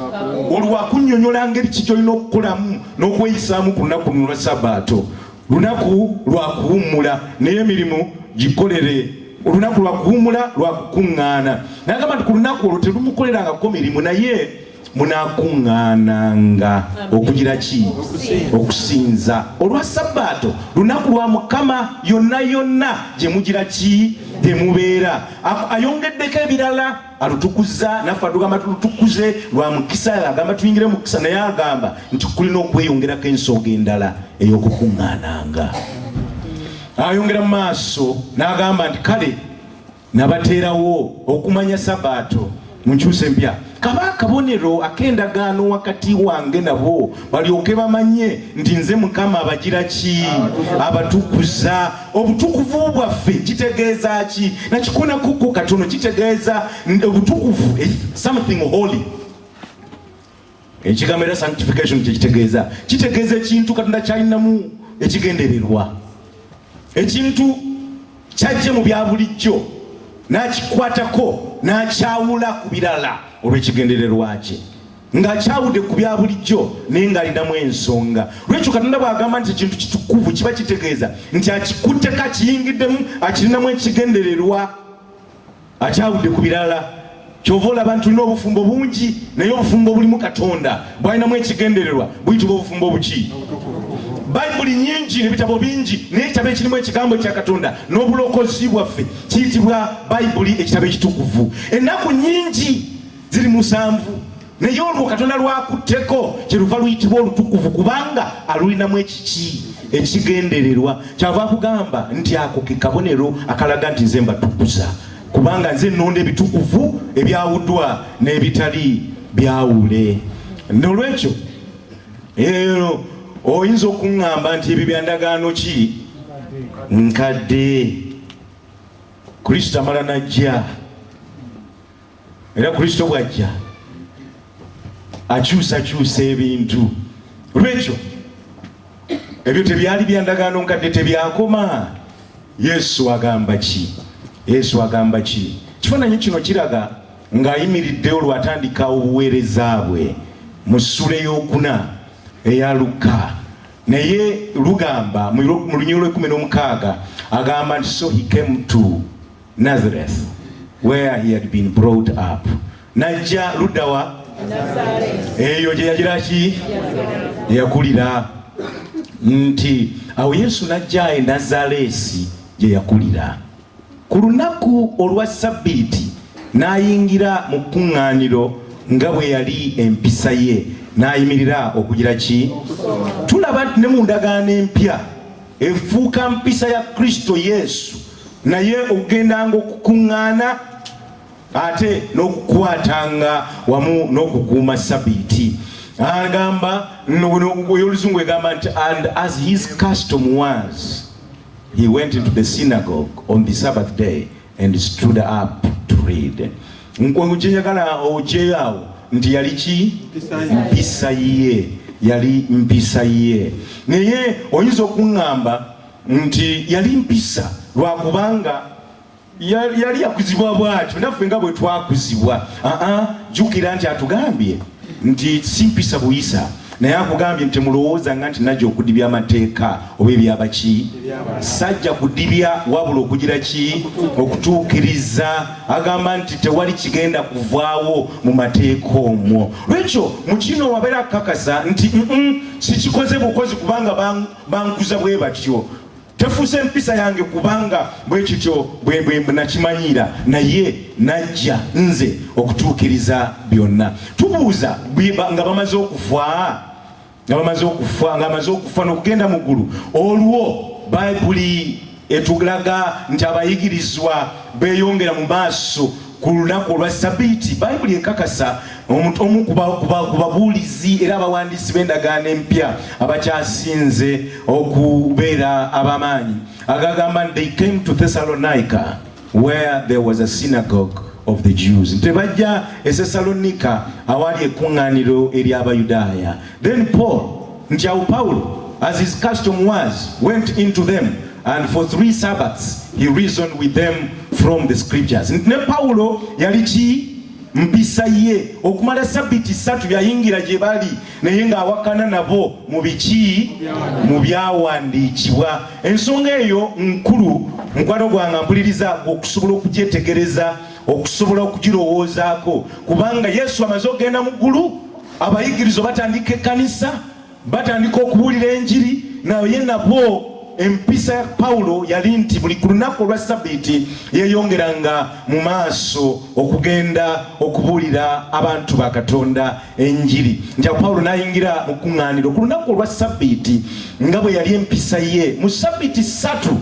Olwakunnyonnyola ngeri ki ky'olina okukolamu n'okweyisaamu ku lunaku luno lwa Sabato, lunaku lwakuwummula naye emirimu gikolere, olunaku lwakuwummula lwakukuŋŋaana. N'agamba nti ku lunaku olwo terumukolerangako mirimu, naye munaakuŋŋaananga okugira ki? Okusinza. Olwa Sabato lunaku lwa Mukama yonna yonna gye mugira ki? Gye mubeera. Ayongeddeko ebirala alutukuza, naffe atugamba tulutukuze lwa mukisa, agamba tuyingire mukisa, naye agamba nti kulina okweyongerako ensonga endala ey'okukuŋŋaananga. Ayongera mu maaso n'agamba nti kale nabateerawo okumanya Sabato mu nkyusa empya, kaba akabonero ak'endagaano wakati wange nabo, balyoke bamanye nti nze Mukama abagira ki? Abatukuza. Obutukuvu bwaffe kitegeeza ki? Nakikunakuku katono kitegeeza obutukuvu, something holy. Ekigambo era sanctification kitegeeza ekintu Katonda kyalinamu ekigendererwa. ekintu kyajje mu bya bulijjo n'akikwatako n'akyawula ku birala olw'ekigendererwa kye ng'akyawudde ku bya bulijjo naye ng'alinamu ensonga. Lwekyo Katonda bw'agamba nti ekintu kitukuvu kiba kitegeeza nti akikutteko akiyingiddemu akirinamu ekigendererwa akyawudde ku birala. Kyova olaba nti tulina obufumbo bungi naye obufumbo bulimu Katonda bwalinamu ekigendererwa buyitibwa obufumbo buki? Bayibuli nyingi n'ebitabo bingi naye ekitabo ekirimu ekigambo kya Katonda n'obulokozi bwaffe kiyitibwa Bayibuli ekitabo ekitukuvu. Ennaku nyingi ziri 7 naye olwo Katonda lwakutteko kyeruva luyitibwa olutukuvu kubanga alulinamu ekiki? Ekigendererwa. Kyava akugamba nti ako ke kabonero akalaga nti nze mbatukuza kubanga nze nnonda ebitukuvu ebyawuddwa n'ebitali byawule. Nolwekyo oyinza okuŋŋamba nti ebyo byandagaano ki? Nkadde. Kristo amala najja era Kristo bw'ajja akyusakyusa ebintu. Lwekyo ebyo tebyali byandagaano nkadde tebyakoma. Yesu agamba ki? Yesu agamba ki? Kifaananyi kino kiraga ng'ayimiridde olwatandika obuweereza bwe mu ssula ey'okuna eya Luka, naye lugamba mu lunyolo 16 agamba nti so he came to Nazareth where he had been brought up. Najja luddawa? Eyo gye yagira ki? Yakulira. Nti awo Yesu najja e Nazaresi gye yakulira. Ku lunaku olwa Ssabbiiti n'ayingira mu kkuŋŋaaniro nga bwe yali empisa ye n'ayimirira okugira ki? Tulaba nti ne mu ndagaano empya efuuka mpisa ya Kristo Yesu naye okugendanga okukuŋŋaana ate n'okukwatanga wamu n'okukuuma Ssabbiiti. Agamba oluzungu egamba nti and as his custom was he went into the synagogue on the Sabbath day and stood up to read. Nkwenjagala okyeyawo nti yali ki? Mpisa ye. Yali mpisa ye. Naye oyinza okuŋŋamba nti yali mpisa lwakubanga yali yakuzibwa bw'atyo naffe nga bwe twakuzibwa. Jjukira nti atugambye nti si mpisa buyisa naye akugambye nti mulowooza nga nti najja okudibya amateeka oba ebyabaki? Sajja kudibya wabula okugira ki? Okutuukiriza. Agamba nti tewali kigenda kuvaawo mu mateeka omwo. Lwekyo mu kino wabeera akakasa nti sikikoze bukozi kubanga bankuza bwe batyo. Tefuuse empisa yange kubanga bwe kityo bwe nakimanyira naye najja nze okutuukiriza byonna. Tubuuza nga bamaze okufa nga bamaze okufa n'okugenda mu ggulu. Olwo Bayibuli etulaga nti abayigirizwa beeyongera mu maaso ku lunaku olwa Ssabbiiti. Bayibuli ekakasa omu ku babuulizi era abawandiisi b'endagaano empya abakyasinze okubeera ab'amaanyi agagamba they came to Thessalonica where there was a synagogue of the Jews. Tebajja e Thessalonica awali ekkuŋŋaaniro ery'Abayudaaya. Then Paul, nti awo Pawulo as his custom was went into them and for 3 Sabbaths he reasoned with them from the scriptures. Ne Pawulo yali ki? Mpisa ye. Okumala Ssabbiiti 3 yayingira gye bali naye ng'awakana nabo mu biki? Mu byawandiikibwa. Ensonga eyo nkulu mukwano gwange mpuliriza okusobola okugyetegereza okusobola okugirowoozaako kubanga Yesu amaze okugenda mu ggulu abayigirizwa batandika ekkanisa batandika okubuulira enjiri naye nabo empisa ya Pawulo yali nti buli ku lunaku olwa Ssabbiiti yeeyongeranga mu maaso okugenda okubuulira abantu ba Katonda enjiri. Nti Pawulo n'ayingira mu kkuŋŋaaniro ku lunaku olwa Ssabbiiti nga bwe yali empisa ye mu Ssabbiiti 3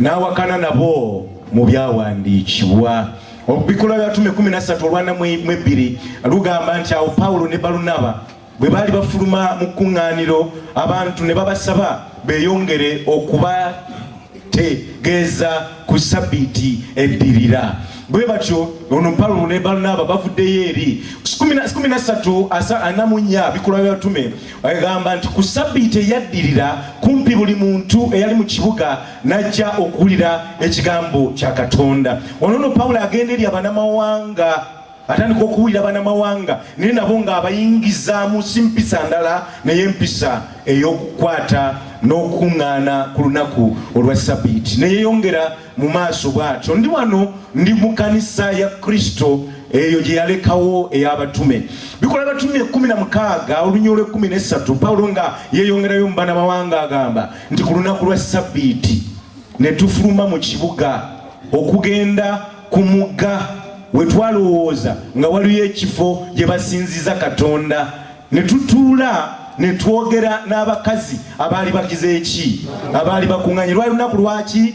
n'awakana nabo mu byawandiikibwa. Ebikola by'Abatume 13:42 lugamba nti awo Pawulo ne Balunaba bwe baali bafuluma mu kkuŋŋaaniro abantu ne babasaba beeyongere okubategeeza ku Ssabbiiti eddirira. bwe batyo ono Pawulo ne Balunaba bavuddeyo eri 13 Bikolwa by'Abatume agamba nti ku Ssabbiiti eyaddirira kumpi buli muntu eyali mu kibuga n'ajja okuwulira ekigambo kya Katonda. Ono Pawulo agenda eri abanamawanga, atandika okuwulira abanamawanga naye nabo ng'abayingizaamu si mpisa ndala naye empisa ey'okukwata n'okuŋŋaana ku lunaku olwa Ssabbiiti. Ne yeeyongera mu maaso bw'atyo, ndi wano ndi mu kanisa ya Kristo eyo gye yalekawo ey'Abatume. Bikolwa by'Abatume 16 olunywa olw'13 Pawulo nga yeeyongerayo mu banamawanga agamba nti ku lunaku lwa Ssabbiiti ne tufuluma mu kibuga okugenda ku mugga we twalowooza nga waliyo ekifo gye basinziza Katonda, ne tutuula ne twogera n'abakazi abaali bagize eki, abaali bakuŋŋaanye. Lwali lunaku lwaki?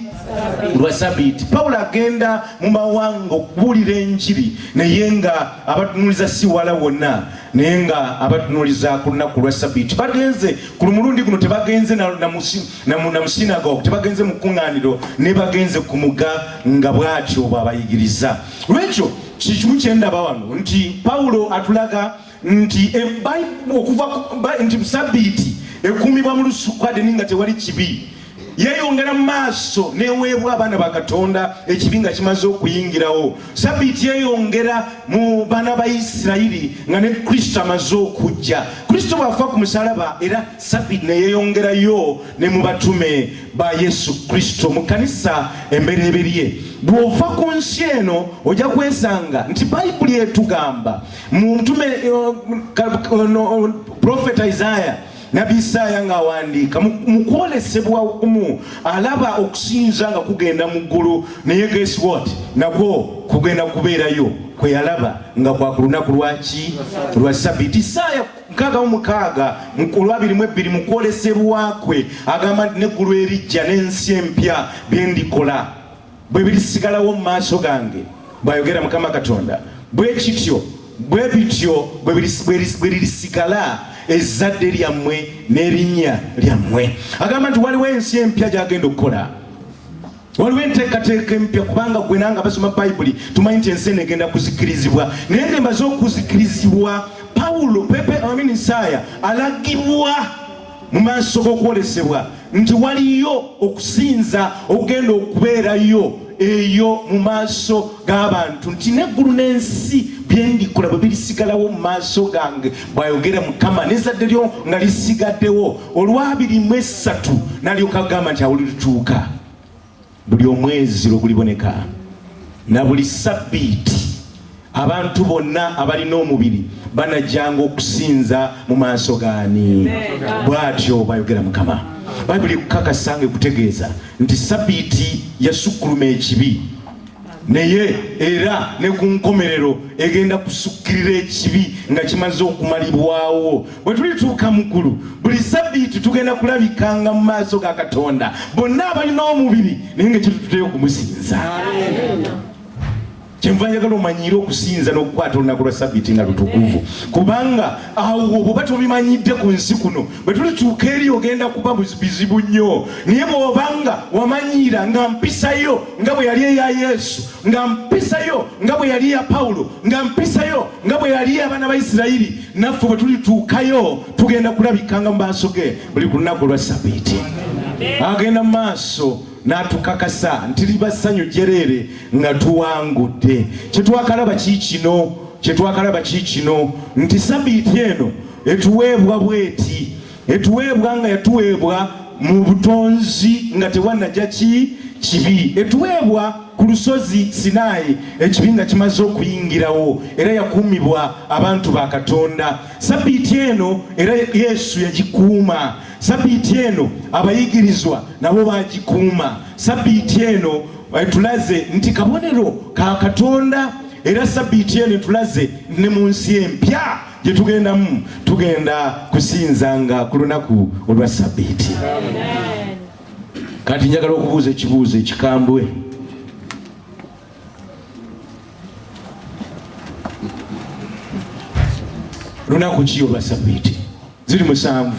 Lwa Ssabbiiti. Pawulo agenda mu mawanga okubuulira enjiri naye nga abatunuuliza si wala wonna, naye nga abatunuuliza ku lunaku lwa Ssabbiiti. Bagenze ku mulundi guno tebagenze na mu sinagogue, tebagenze mu kuŋŋaaniro, ne bagenze ku mugga nga bw'atyo bw'abayigiriza. Lwekyo kikimu kye ndaba wano nti Pawulo atulaga nti okuva nti Ssabbiiti ekuumibwa mu lusukwadde nga tewali kibi. Yeeyongera mu maaso neweebwa abaana ba Katonda ekibi nga kimaze okuyingirawo. Ssabbiiti yeeyongera mu baana ba Isirayiri nga ne Kristo amaze okujja. Kristo bw'afa ku musalaba era Ssabbiiti ne yeeyongerayo ne mu batume ba Yesu Kristo mu kanisa embereberye. Bw'ova ku nsi eno ojja kwesanga nti Bayibuli etugamba mu ntume Profeta Isaiah, Nabi Isaiah ng'awandiika mu kwolesebwa okumu alaba okusinza nga kugenda mu ggulu, naye guess what, nagwo kugenda kubeerayo kwe yalaba nga kwa ku lunaku lwaki? Lwa Ssabbiiti. Isaiah 66 mu 22 mu kwolesebwa kwe agamba nti n'eggulu erijja n'ensi empya bye ndikola bwe birisigalawo mu maaso gange, bw'ayogera Mukama Katonda, bwe kityo bwe bityo bwe lirisigala ezzadde lyammwe n'erinnya lyammwe. Agamba nti waliwo ensi empya gy'agenda okukola, waliwo enteekateeka empya, kubanga gwe nanga basoma Bayibuli tumanyi nti ensi eno egenda kuzikirizibwa. Naye ng'emaze okuzikirizibwa, Pawulo Isaaya alagibwa mu maaso g'okwolesebwa nti waliyo okusinza okugenda okubeerayo eyo mu maaso g'abantu, nti n'eggulu n'ensi bye ndikola bwe birisigalawo mu maaso gange, bw'ayogera Mukama, n'ezzadde lyo nga lisigaddewo. Olw'abiri-mu-3 n'alyoka agamba nti awo lituuka buli omwezi lwe guliboneka na buli Ssabbiiti abantu bonna abalina omubiri banajjanga okusinza mu maaso gaani. Bw'atyo bw'ayogera Mukama. Bayibuli ekukakasa ekutegeeza nti Ssabbiiti yasukkuluma ekibi, naye era ne ku nkomerero egenda kusukkirira ekibi nga kimaze okumalibwawo. Bwe tulituuka mu ggulu, buli Ssabbiiti tugenda kulabikanga mu maaso ga Katonda bonna abalina omubiri naye nga kitututeyo okumusinza. Kyenva njagala omanyire okusinza n'okukwata olunaku lwa Ssabbiiti nga lutukuvu, kubanga awo bw'oba tobimanyidde ku nsi kuno, bwe tulituuka eri ogenda kuba bizibu nnyo. Naye bw'obanga wamanyira nga mpisayo nga bwe yali eya Yesu, nga mpisayo nga bwe yali eya Pawulo, nga mpisayo nga bwe yali abaana ba Isirayiri, naffe bwe tulituukayo tugenda kulabikanga mu maaso ge buli ku lunaku lwa Ssabbiiti. Agenda mu maaso n'atukakasa nti liba ssanyu jjereere nga tuwangudde. Kyetwakalaba kiikino nti Ssabbiiti eno etuweebwa bweti, etuweebwa nga yatuweebwa mu butonzi nga tewannajja kibi, etuweebwa ku lusozi Sinaayi ekibi nga kimaze okuyingirawo, era yakuumibwa abantu ba Katonda. Ssabbiiti eno era Yesu yagikuuma. Ssabbiiti eno abayigirizwa nabo bagikuuma. Ssabbiiti eno etulaze nti kabonero ka Katonda, era Ssabbiiti eno etulaze ne mu nsi empya gye tugendamu, tugenda kusinzanga ku lunaku olwa Ssabbiiti. Kati njagala okubuuza ekibuuzo ekikambwe. Lunaku ki olwa Ssabbiiti? Ziri 7.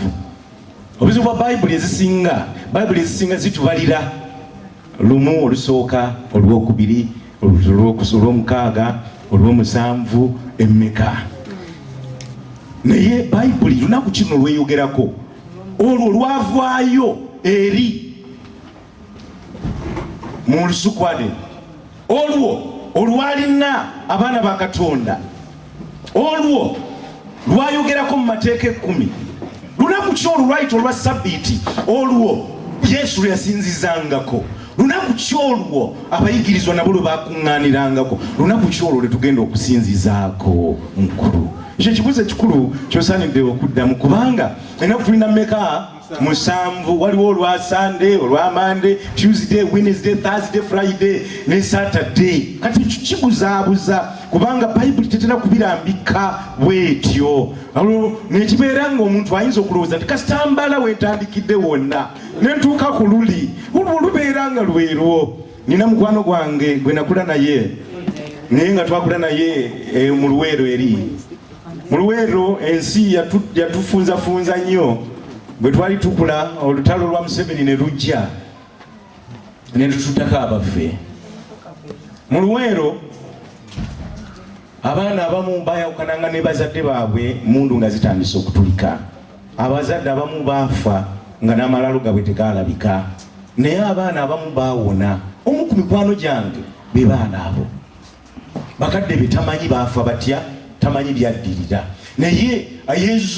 Obuzibu bwa Bayibuli ezisinga zitubalira 1 olusooka, olwokubiri, olw'omukaaga olw'omusanvu emmeka. Naye bayibuli lunaku kino lweyogerako olwo lwavaayo eri mu lusuku Adeni, olwo olwalina abaana ba Katonda, olwo lwayogerako mu mateeka 10. Lunaku ki olwo lwayita olwa Sabbiiti, olwo Yesu lwe yasinzizangako. Lunaku ki olwo abayigirizwa nabo lwe bakuŋŋaanirangako. Lunaku ki olwo lwe tugenda okusinzizaako mukulu. Ekyo kibuuzo ekikulu kyosaanidde okuddamu, kubanga ennaku tulina mmeka? 7. Waliwo olwa Sunday, olwa Monday, Tuesday, Wednesday, Thursday, Friday ne Saturday. Kati kibuzaabuza kubanga bayibuli tetera kubirambika bwetyo. Nekibeera ng'omuntu ayinza okulowooza nti kasitambala wetandikidde wonna nentuuka ku luli lubeera nga lwerwo. Nina mukwano gwange gwe nakula naye naye nga twakula naye mu Luweero eri. Mu Luweero ensi yatufunzafunza nnyo. Bwe twali tukula olutalo lwa Museveni ne lujja ne tututako abaffe. Mu Luweero abaana abamu bayawukananga ne bazadde baabwe mundu nga zitandise okutulika. Abazadde abamu baafa nga n'amalalo gabwe tegaalabika, naye abaana abamu baawona. Omu ku mikwano gyange be baana abo. Bakadde be tamanyi baafa batya, tamanyi byaddirira, naye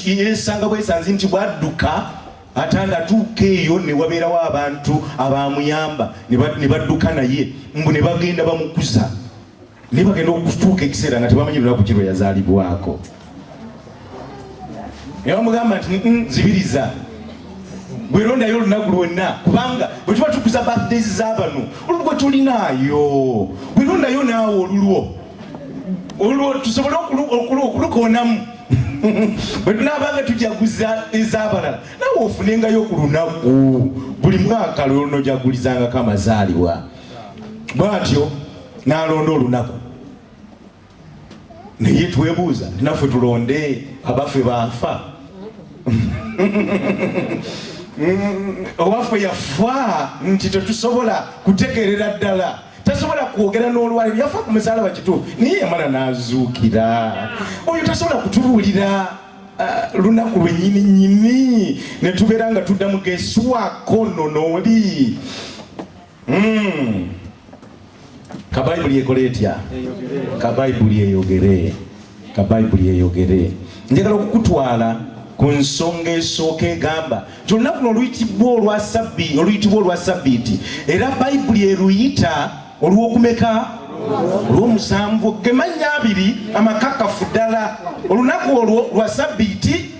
yesanga bwesanzi nti bwadduka atanga atuuka eyo ne wabeerawo abantu abamuyamba ne badduka naye mbu ne bagenda bamukuza, ne bagenda okutuuka ekiseera nga tebamanyi lunaku ki lwe yazaalibwako. Ne bamugamba nti zibiriza bwerondayo olunaku lwonna, kubanga bwe tuba tukuza birthdays z'abano olwo gwe tulinaayo, bwerondayo naawe olwo tusobole okulukoonamu. Bwe tunaabanga tujaguza ez'abalala nawe ofunengayo ku lunaku buli mwaka lw'onoojagulizangako amazaalibwa. Bwatyo n'alonda olunaku. Naye twebuuza nti naffe tulonde abaffe baafa. Owaffe yafa nti tetusobola kutegeerera ddala, tasobola kwogera n'olwaliro, yafa ku musaalaba kituufu naye yamala n'azuukira. Oyo tasobola kutubuulira lunaku lwennyini ne tubeera nga tuddamu geswako nno n'oli. Kabayibuli ekole etya? Kabayibuli eyogere. Kabayibuli eyogere. Njagala okukutwala ku nsonga esooka egamba nti olunaku luno oluyitibwa olwa Sabbiiti, era bayibuli eruyita olw'okumeka? Olw'omusanvu. Gemannya 2 amakakafu ddala. Olunaku olwo lwa Sabbiiti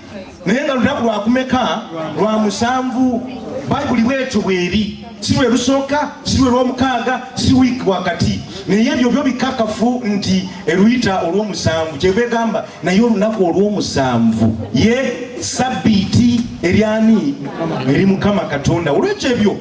naye nga lunaku lwakumeka? Lwa musanvu. Bayibuli bwetyo bweri, si lwe lusooka, si lwe lw'omukaaga, si wiiki wakati, naye ebyo byo bikakafu nti eruyita olw'omusanvu. Kyebegamba naye olunaku olw'omusanvu ye Sabbiiti eryani? Eri Mukama Katonda. Olwekyo ebyo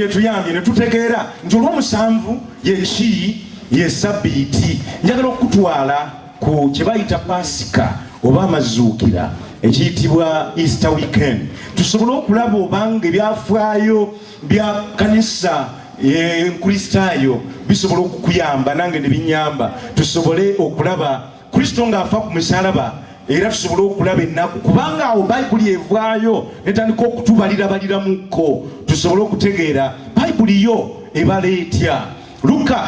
tuyambye ne tutegeera nti olw'omusanvu yeki? Ye Sabbiiti. Njagala okutwala ku kye bayita Pasika oba amazuukira ekiyitibwa Easter weekend, tusobole okulaba obanga ebyafaayo bya kanisa enkristaayo bisobola okukuyamba nange ne binyamba. Tusobole okulaba Kristo ng'afa ku musaalaba, era tusobole okulaba ennaku, kubanga awo bayibuli evaayo netandika okutubalirabaliramuko, tusobole okutegeera bayibuli yo ebala etya. Luka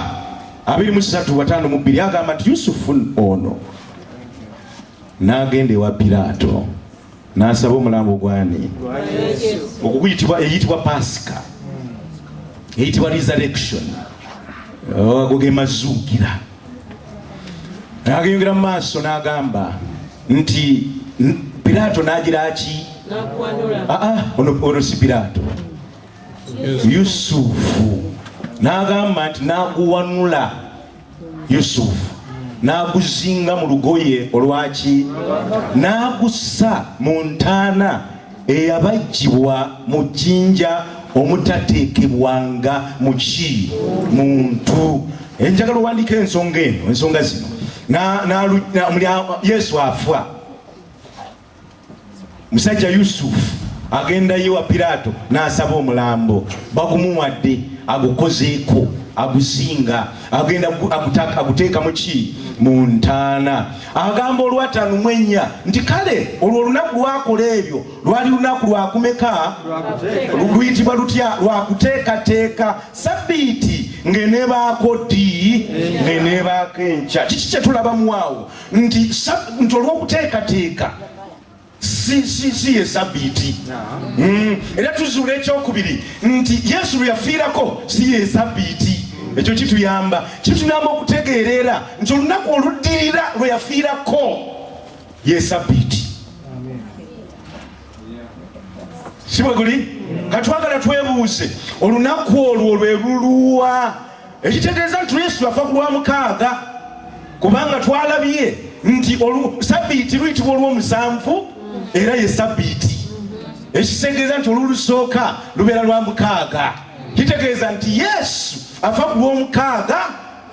23:52 agamba nti Yusufu ono n'agenda ewa Piraato n'asaba omulambo gwani eyitibwa Pasika, eyitibwa resurrection, ago ge mazuukira. N'ageyongera mu maaso n'agamba nti Piraato n'agira ki? Ono si Piraato, Yusufu. N'agamba nti n'aguwanula Yusufu, n'aguzinga mu lugoye olwaki, n'agussa mu ntaana eyabajjibwa mu jjinja omutateekebwanga mu muntu. Njagala owandiika ensonga zino. Yesu afa, musajja Yusufu agenda ye wa Piraato n'asaba omulambo, bagumuwadde. agukozeeko agusinga agenda aguteeka muki mu ntaana. Agamba olwataano mu ennya nti kale olwo olunaku lwakola ebyo lwali lunaku lwakumeka luyitibwa lutya? Lwakuteekateeka. Sabbiiti ng'eneebaako ddi ng'eneebaako enkya. Kiki kye tulabamu awo? Nti olw'okuteekateeka si ye sabbiiti. Era tuzuula ekyokubiri nti Yesu lwe yafiirako si ye sabbiiti. Ekyo kituyamba okutegeerera nti olunaku oluddirira lwe yafiirako ye sabbiiti. Si bwe guli? Katwagala twebuuze olunaku olwo lwe luluwa? Ekitegeeza nti Yesu yafa ku lwa mukaaga, kubanga twalabye nti sabbiiti luyitibwa olw'omusanvu era ye sabbiiti. Ekitegeeza nti olulusooka lubeera lwa mukaaga. Kitegeeza nti Yesu afa ku lw'omukaaga,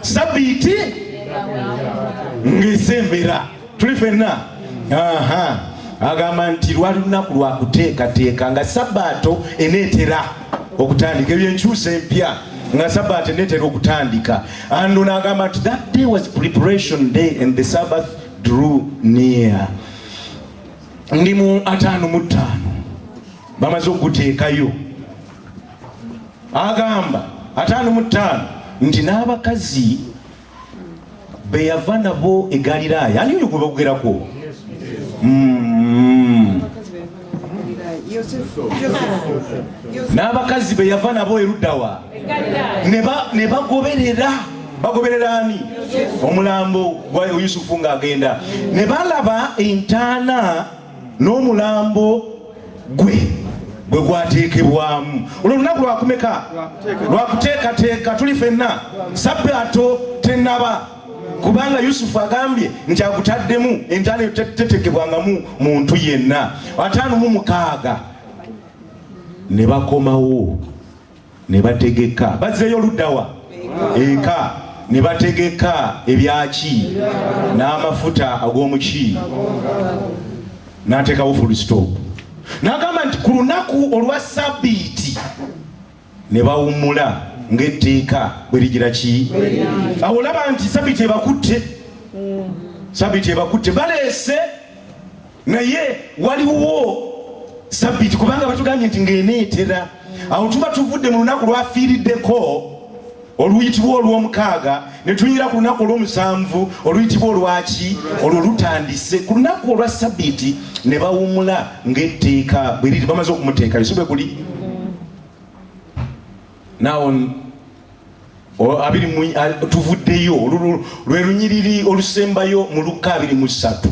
sabbiiti ng'esembera. Tuli ffenna? Agamba nti lwali lunaku lwa kuteekateeka nga sabbaato eneetera okutandika. Ebyenkyusa empya nga sabbaato eneetera okutandika. Ando n'agamba nti that day was preparation day and the Sabbath drew near. Ndi mu 55 bamaze okuteekayo. Agamba 55 nti n'abakazi be yava nabo e Galiraaya. Ani oyo gwe bakugerako? N'abakazi be yava nabo eruddawa ne bagoberera ani? Omulambo gwa Yusufu ng'agenda. Ne balaba entaana n'omulambo gwe gwateekebwamu. Olwo lunaku lwakumeka? Lwakuteekateeka. Tuli ffenna sabbaato tennaba, kubanga Yusufu agambye nti agutaddemu entaana tetekebwangamu muntu yenna. 56 ne bakomawo ne bategeka. Bazzeeyo luddawa? Eka. Ne bategeka ebyaki n'amafuta ag'omuki, n'ateekawo full stop. N'agamba nti ku lunaku olwa sabbiiti ne bawummula ng'etteeka bwe ligira ki? Awo olaba nti sabbiiti ebakutte. Baleese naye waliwo sabbiiti, kubanga batugambye nti ng'eneetera. Awo tuba tuvudde mu lunaku lwafiiriddeko oluyitibwa olw'omukaaga ne tuyingira ku lunaku olw'omusanvu oluyitibwa olwaki? Olwo lutandise. Ku lunaku olwa sabbiiti ne bawummula ng'etteeka bwe liri. Bamaze okumuteekayo. Si bwe guli? Nawo tuvuddeyo lwe lunyiriri olusembayo mu Luka 23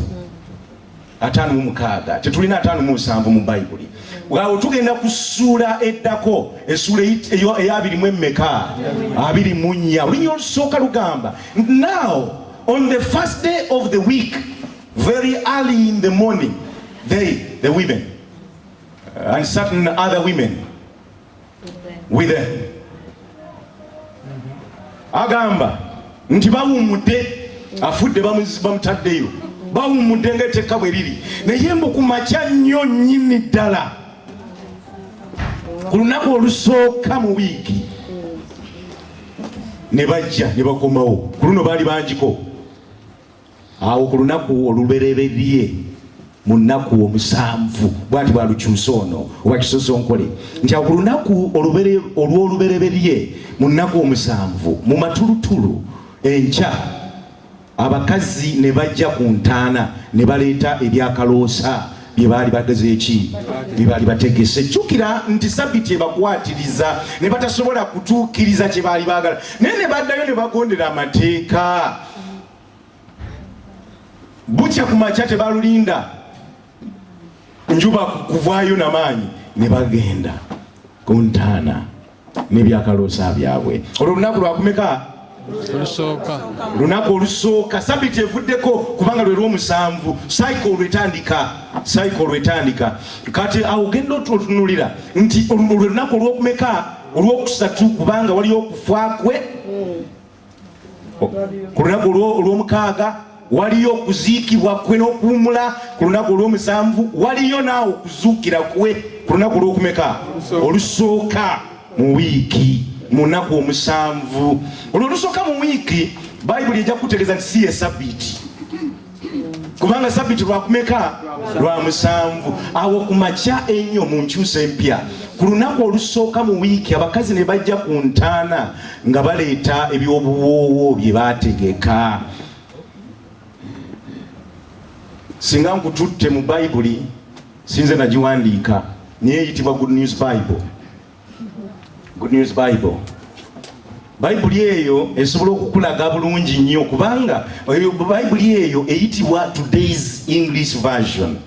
56. Tetulina 57 mu Bayibuli. Awo tugenda ku ssuula eddako, essuula eya 24. Olunyiriri olusooka lugamba, now on the first day of the week, very early in the morning, the women and certain other women with them. Agamba nti bawummudde, afudde bamutaddeyo, bawummudde ng'etteeka bwe liri. Naye mbu ku makya nnyo nnyini ddala, ku lunaku olusooka mu wiiki, ne bajja ne bakomawo. Ku luno baali bangiko. Awo ku lunaku olubereberye mu nnaku 7 bw'ati bwalukyusa ono oba kisosonkole nti awo ku lunaku olw'olubereberye mu nnaku 7 mu matulutulu enkya, abakazi ne bajja ku ntaana ne baleeta ebyakaloosa bye baali bageze eki, bye baali bategese. Jjukira nti sabbiiti ebakwatiriza ne batasobola kutuukiriza kye baali baagala, naye ne baddayo ne bagondera amateeka. Bukya ku makya tebalulinda njuba kuvaayo n'amaanyi, ne bagenda ku ntaana n'ebyakaloosa byabwe. Olwo lunaku lwakumeka? Lunaku olusooka. Sabbiiti evuddeko kubanga lwe lw'omusanvu. Cycle lwetandika. Kati awo genda otunulira nti lwe lunaku olw'okumeka? Olw'okusatu, kubanga waliyo okufa kwe. Ku lunaku olw'omukaaga waliyo okuziikibwa kwe n'okuwummula. Ku lunaku olw'omusanvu waliyo naawe okuzuukira kwe. Ku lunaku olw'okumeka? Olusooka mu wiiki. mu nnaku omusanvu. Olwo lusooka mu wiiki bayibuli ejja kutegeeza nti si ye sabbiiti, kubanga sabbiiti lwakumeka? Lwa musanvu. Awo ku makya ennyo mu nkyusa empya ku lunaku olusooka mu wiiki abakazi ne bajja ku ntaana nga baleeta ebyobuwoowo bye baategeka. Singa nkututte mu bayibuli sinze nagiwandiika naye eyitibwa Good News Bible. Good News Bible. Bayibuli eyo esobola okukulaga bulungi nnyo kubanga bayibuli eyo eyitibwa Today's English Version.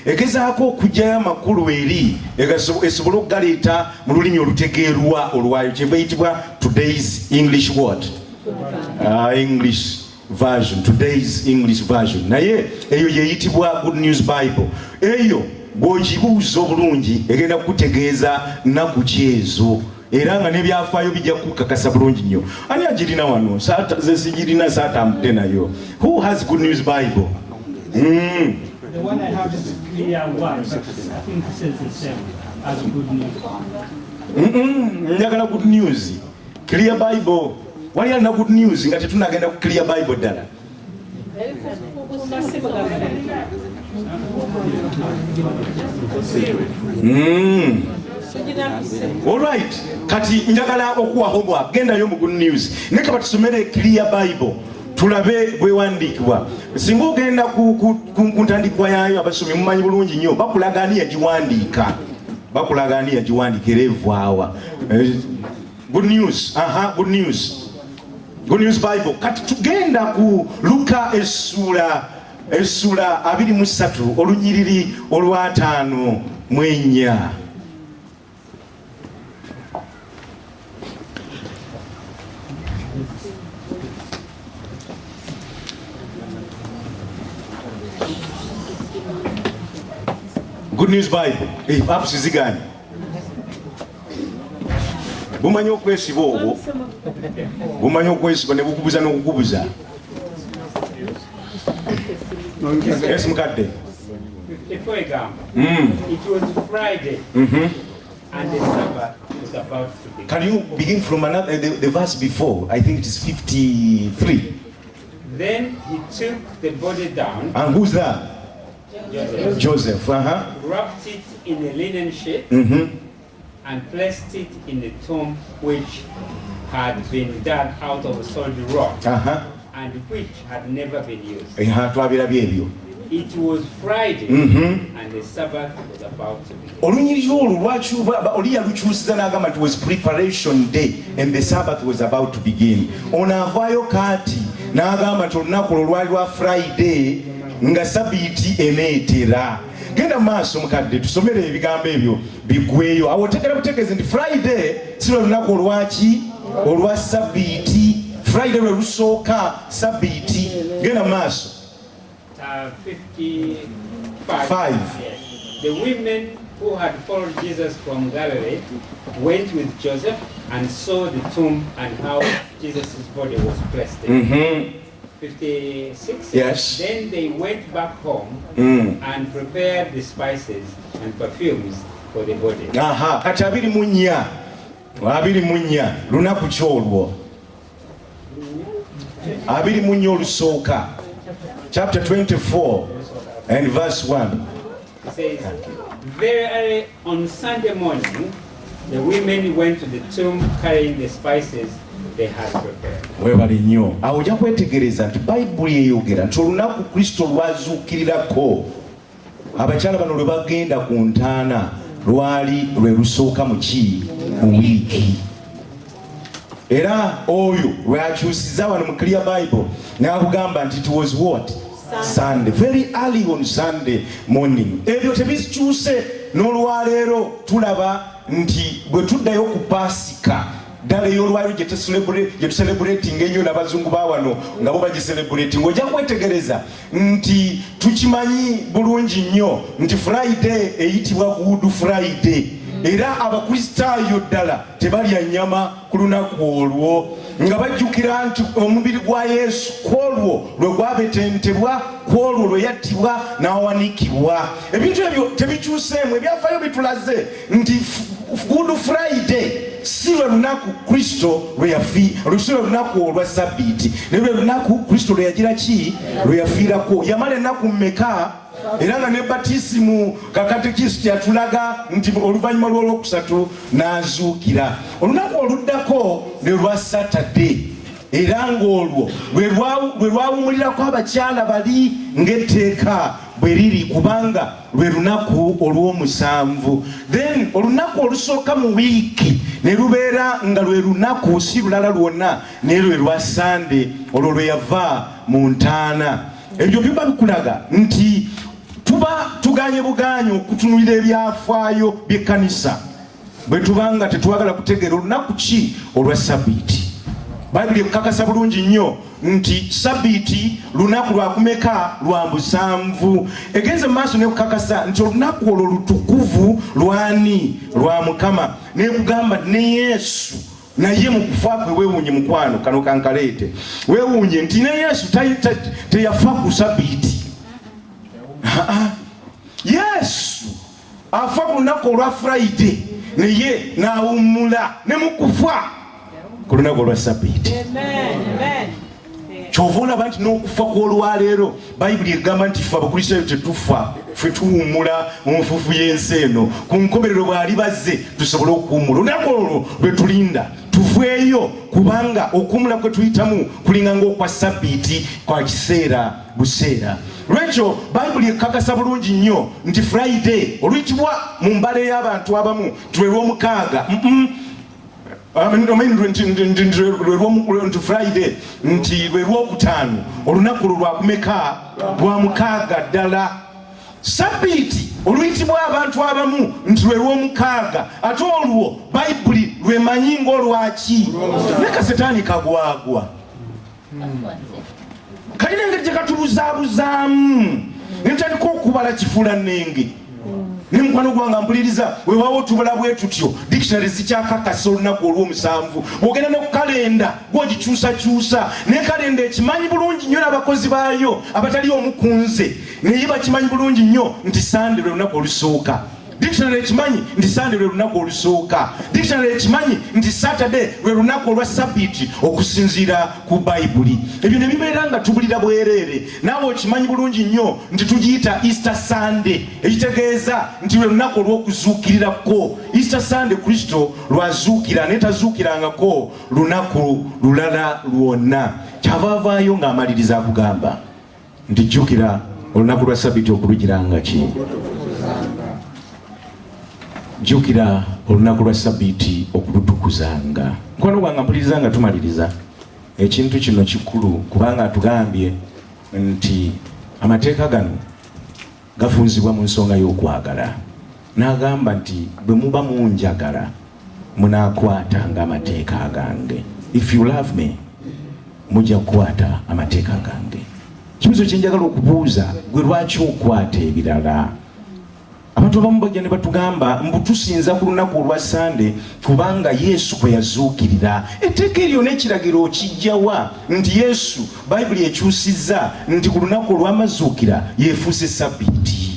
Egezaako okugyayo amakulu eri esobola okugaleeta mu lulimi olutegeerwa olwayo kye bayitibwa Today's English what? English Version. Today's English Version. Naye eyo yeyitibwa Good News Bible. Eyo bw'ogibuuza obulungi egenda kukutegeeza nnaku ki ezo era nga n'ebyafaayo bijja kukakasa bulungi nnyo. Ani agirina wano? Ze sigirina saatambudde nayo. Who has Good News Bible? The one I have is clear one, but I think it says the same as Good News. Njagala Good News. Clear Bible. Wali alina Good News nga tetunagenda ku Clear Bible ddala. Alright, kati njagala okuwa homework. Gendayo mu Good News. Neka batusomere Clear Bible. Tulabe bwewandiikibwa. Singa ogenda ku ntandikwa yaayo abasomi mumanyi bulungi nnyo bakulaga ani yagiwandiika. Bakulaga ani yagiwandiika era evaawa. Good News. Good News. Good News Bible. Kati tugenda ku Luka essula 23 olunyiriri olwa 5-4. Good News Bible. Apps zigani. Bumanyi okwesiba obwo. Bumanyi okwesiba ne bukubuza n'okukubuza. Yes, mukadde. For example, it was Friday and the Sabbath was about to begin. Can you begin from another the verse before? I think it is 53. Then he took the body down. And who's that? Joseph. Wrapped it in a linen sheet and placed it in a tomb which had been dug out of a solid rock and which had never been used. It was Friday and the Sabbath was about to begin. Olunyiriri olwo lwaki oli yalukyusiza n'agamba nti was preparation day and the Sabbath was about to begin. Ono avaayo kaati n'agamba nti olunaku olwo lwali lwa Friday nga sabiiti eneetera. Genda maaso mukadde tusomere ebigambo ebyo bigweyo. Awo otegera butegeeze nti Friday si lwe lunaku olwaki? Olwa sabiiti. Friday lwe lusooka sabiiti. Genda maaso. 55. Yes. The women who had followed Jesus from Galilee went with Joseph and saw the tomb and how Jesus' body was placed in. 56. Yes. Then they went back home and prepared the spices and perfumes for the body. Kati 24 lunaku ki olwo? 24 olusooka. Chapter 24 and verse 1. It says, very early on Sunday morning, the women went to the tomb carrying the spices they had prepared. Webali nnyo. Awo ojja kwetegereza nti Bayibuli eyogera nti olunaku Kristo lwazuukirirako abakyala bano lwe bagenda ku ntaana lwali lwe lusooka mu ki? Mu wiiki. Era oyo lwakyusiza wano mu Clear Bible n'akugamba nti it was what? Sunday. Very early on Sunday morning. Ebyo tebikyuse n'olwaleero tulaba nti bwe tuddayo ku Pasika ddala ey'olwaliro gye tuselebrating ennyo n'abazungu ba wano nga bo bagiselebrating. Ojja kwetegereza nti tukimanyi bulungi nnyo nti Friday eyitibwa Good Friday. Era abakristaayo ddala tebalya nnyama ku lunaku olwo nga bajjukira nti omubiri gwa Yesu kwolwo lwe gwabetentebwa, kwolwo lwe yattibwa n'awanikibwa. Ebintu ebyo tebikyuseemu, ebyafaayo bitulaze nti Good Friday si lwe lunaku Kristo lwe yafiira, si lwe lunaku olwa Sabbiiti, ne lwe lunaku Kristo lwe yagira ki lwe yafiirako. Yamala ennaku mmeka? Era nga ne batisimu kakatekisiti yatulaga nti oluvannyuma lw'olwokusatu n'azuukira. Olunaku oluddako ne lwa Saturday, era ng'olwo lwe lwawumulirako abakyala bali ng'etteeka bwe liri, kubanga lwe lunaku olw'omusanvu. Then olunaku olusooka mu wiiki ne lubeera nga lwe lunaku si lulala lwonna, naye lwe lwa Sande, olwo lwe yava mu ntaana. Ebyo biba bikulaga nti tuba tuganye buganye okutunulira ebyafaayo by'ekkanisa bwe tubanga tetwagala kutegeera olunaku ki olwa Sabbiiti. Bayibuli ekukakasa bulungi nnyo nti Sabbiiti lunaku lwakumeka? Lwa musanvu. Egenze mu maaso nekukakasa nti olunaku olwo lutukuvu lwani? Lwa Mukama. Nekugamba ne Yesu naye mu kufa kwe weewuunye mukwano, kano kankaleete, weewuunye nti ne Yesu teyafa ku Sabbiiti. Yesu afa ku lunaku olwa Friday naye n'awummula ne mu kufa ku lunaku olwa Sabbiiti. Kyova olaba nti n'okufa kw'olwaleero Bayibuli egamba nti ffe Abakristaayo tetufa, ffe tuwummula mu nfuufu y'ensi eno. Ku nkomerero bw'ali bazze tusobole okuwummula. Olunaku olwo lwe tulinda tuveeyo, kubanga okuwummula kwe tuyitamu kulinga ng'okwa Sabbiiti kwa kiseera buseera. Lwekyo Bayibuli ekakasa bulungi nnyo nti Friday oluyitibwa mu mbala ey'abantu abamu lwe lw'omukaaga. Friday nti lwe lwokutaano, olunaku lwo lwakumeka? Lwa mukaaga ddala. Sabbiiti oluyitibwa abantu abamu nti lwe lw'omukaaga, ate olwo Bayibuli lwemanyi ng'olwaki? Ne Kasetaani kagwagwa kalina engeri gye katubuzaabuzaamu netaliko okubala kifuula nnenge. Ne mukwano gwange mpuliriza, weewaawo tubala bwe tutyo dictionary zikyakakasa olunaku olw'omusanvu. Bw'ogenda ne ku kalenda gw'ogikyusakyusa, ne kalenda ekimanyi bulungi nnyo n'abakozi baayo abatali omukunze, naye bakimanyi bulungi nnyo nti Sande lwe lunaku olusooka. Dictionary ekimanyi nti Sande lwe lunaku olusooka. Dictionary ekimanyi nti Saturday lwe lunaku olwa Sabbiiti okusinziira ku Bayibuli. Ebyo ne bibeera nga tubulira bwereere. Naawe okimanyi bulungi nnyo nti tugiyita Easter Sunday, ekitegeeza nti lwe lunaku olw'okuzuukirirako. Easter Sunday Kristo lwazuukira, naye tazuukirangako lunaku lulala lwonna. Kyava avaayo ng'amaliriza akugamba nti jjukira olunaku lwa Sabbiiti okulugiranga ki? Jjukira olunaku lwa Sabbiiti okulutukuzanga. Mukwano gwange mpuliriza nga tumaliriza, ekintu kino kikulu kubanga atugambye nti amateeka gano gafunzibwa mu nsonga y'okwagala. N'agamba nti bwe muba munjagala munaakwatanga amateeka gange. If you love me mujja kukwata amateeka gange. Kibuzo kye njagala okubuuza, gwe lwaki okwata ebirala? Abantu abamu bajja ne batugamba mbu tusinza ku lunaku olwa Sande kubanga Yesu kwe yazuukirira. Etteeka eryo n'ekiragiro kijjawa nti Yesu Bayibuli ekyusizza nti ku lunaku olw'amazuukira yeefuuse Sabbiiti.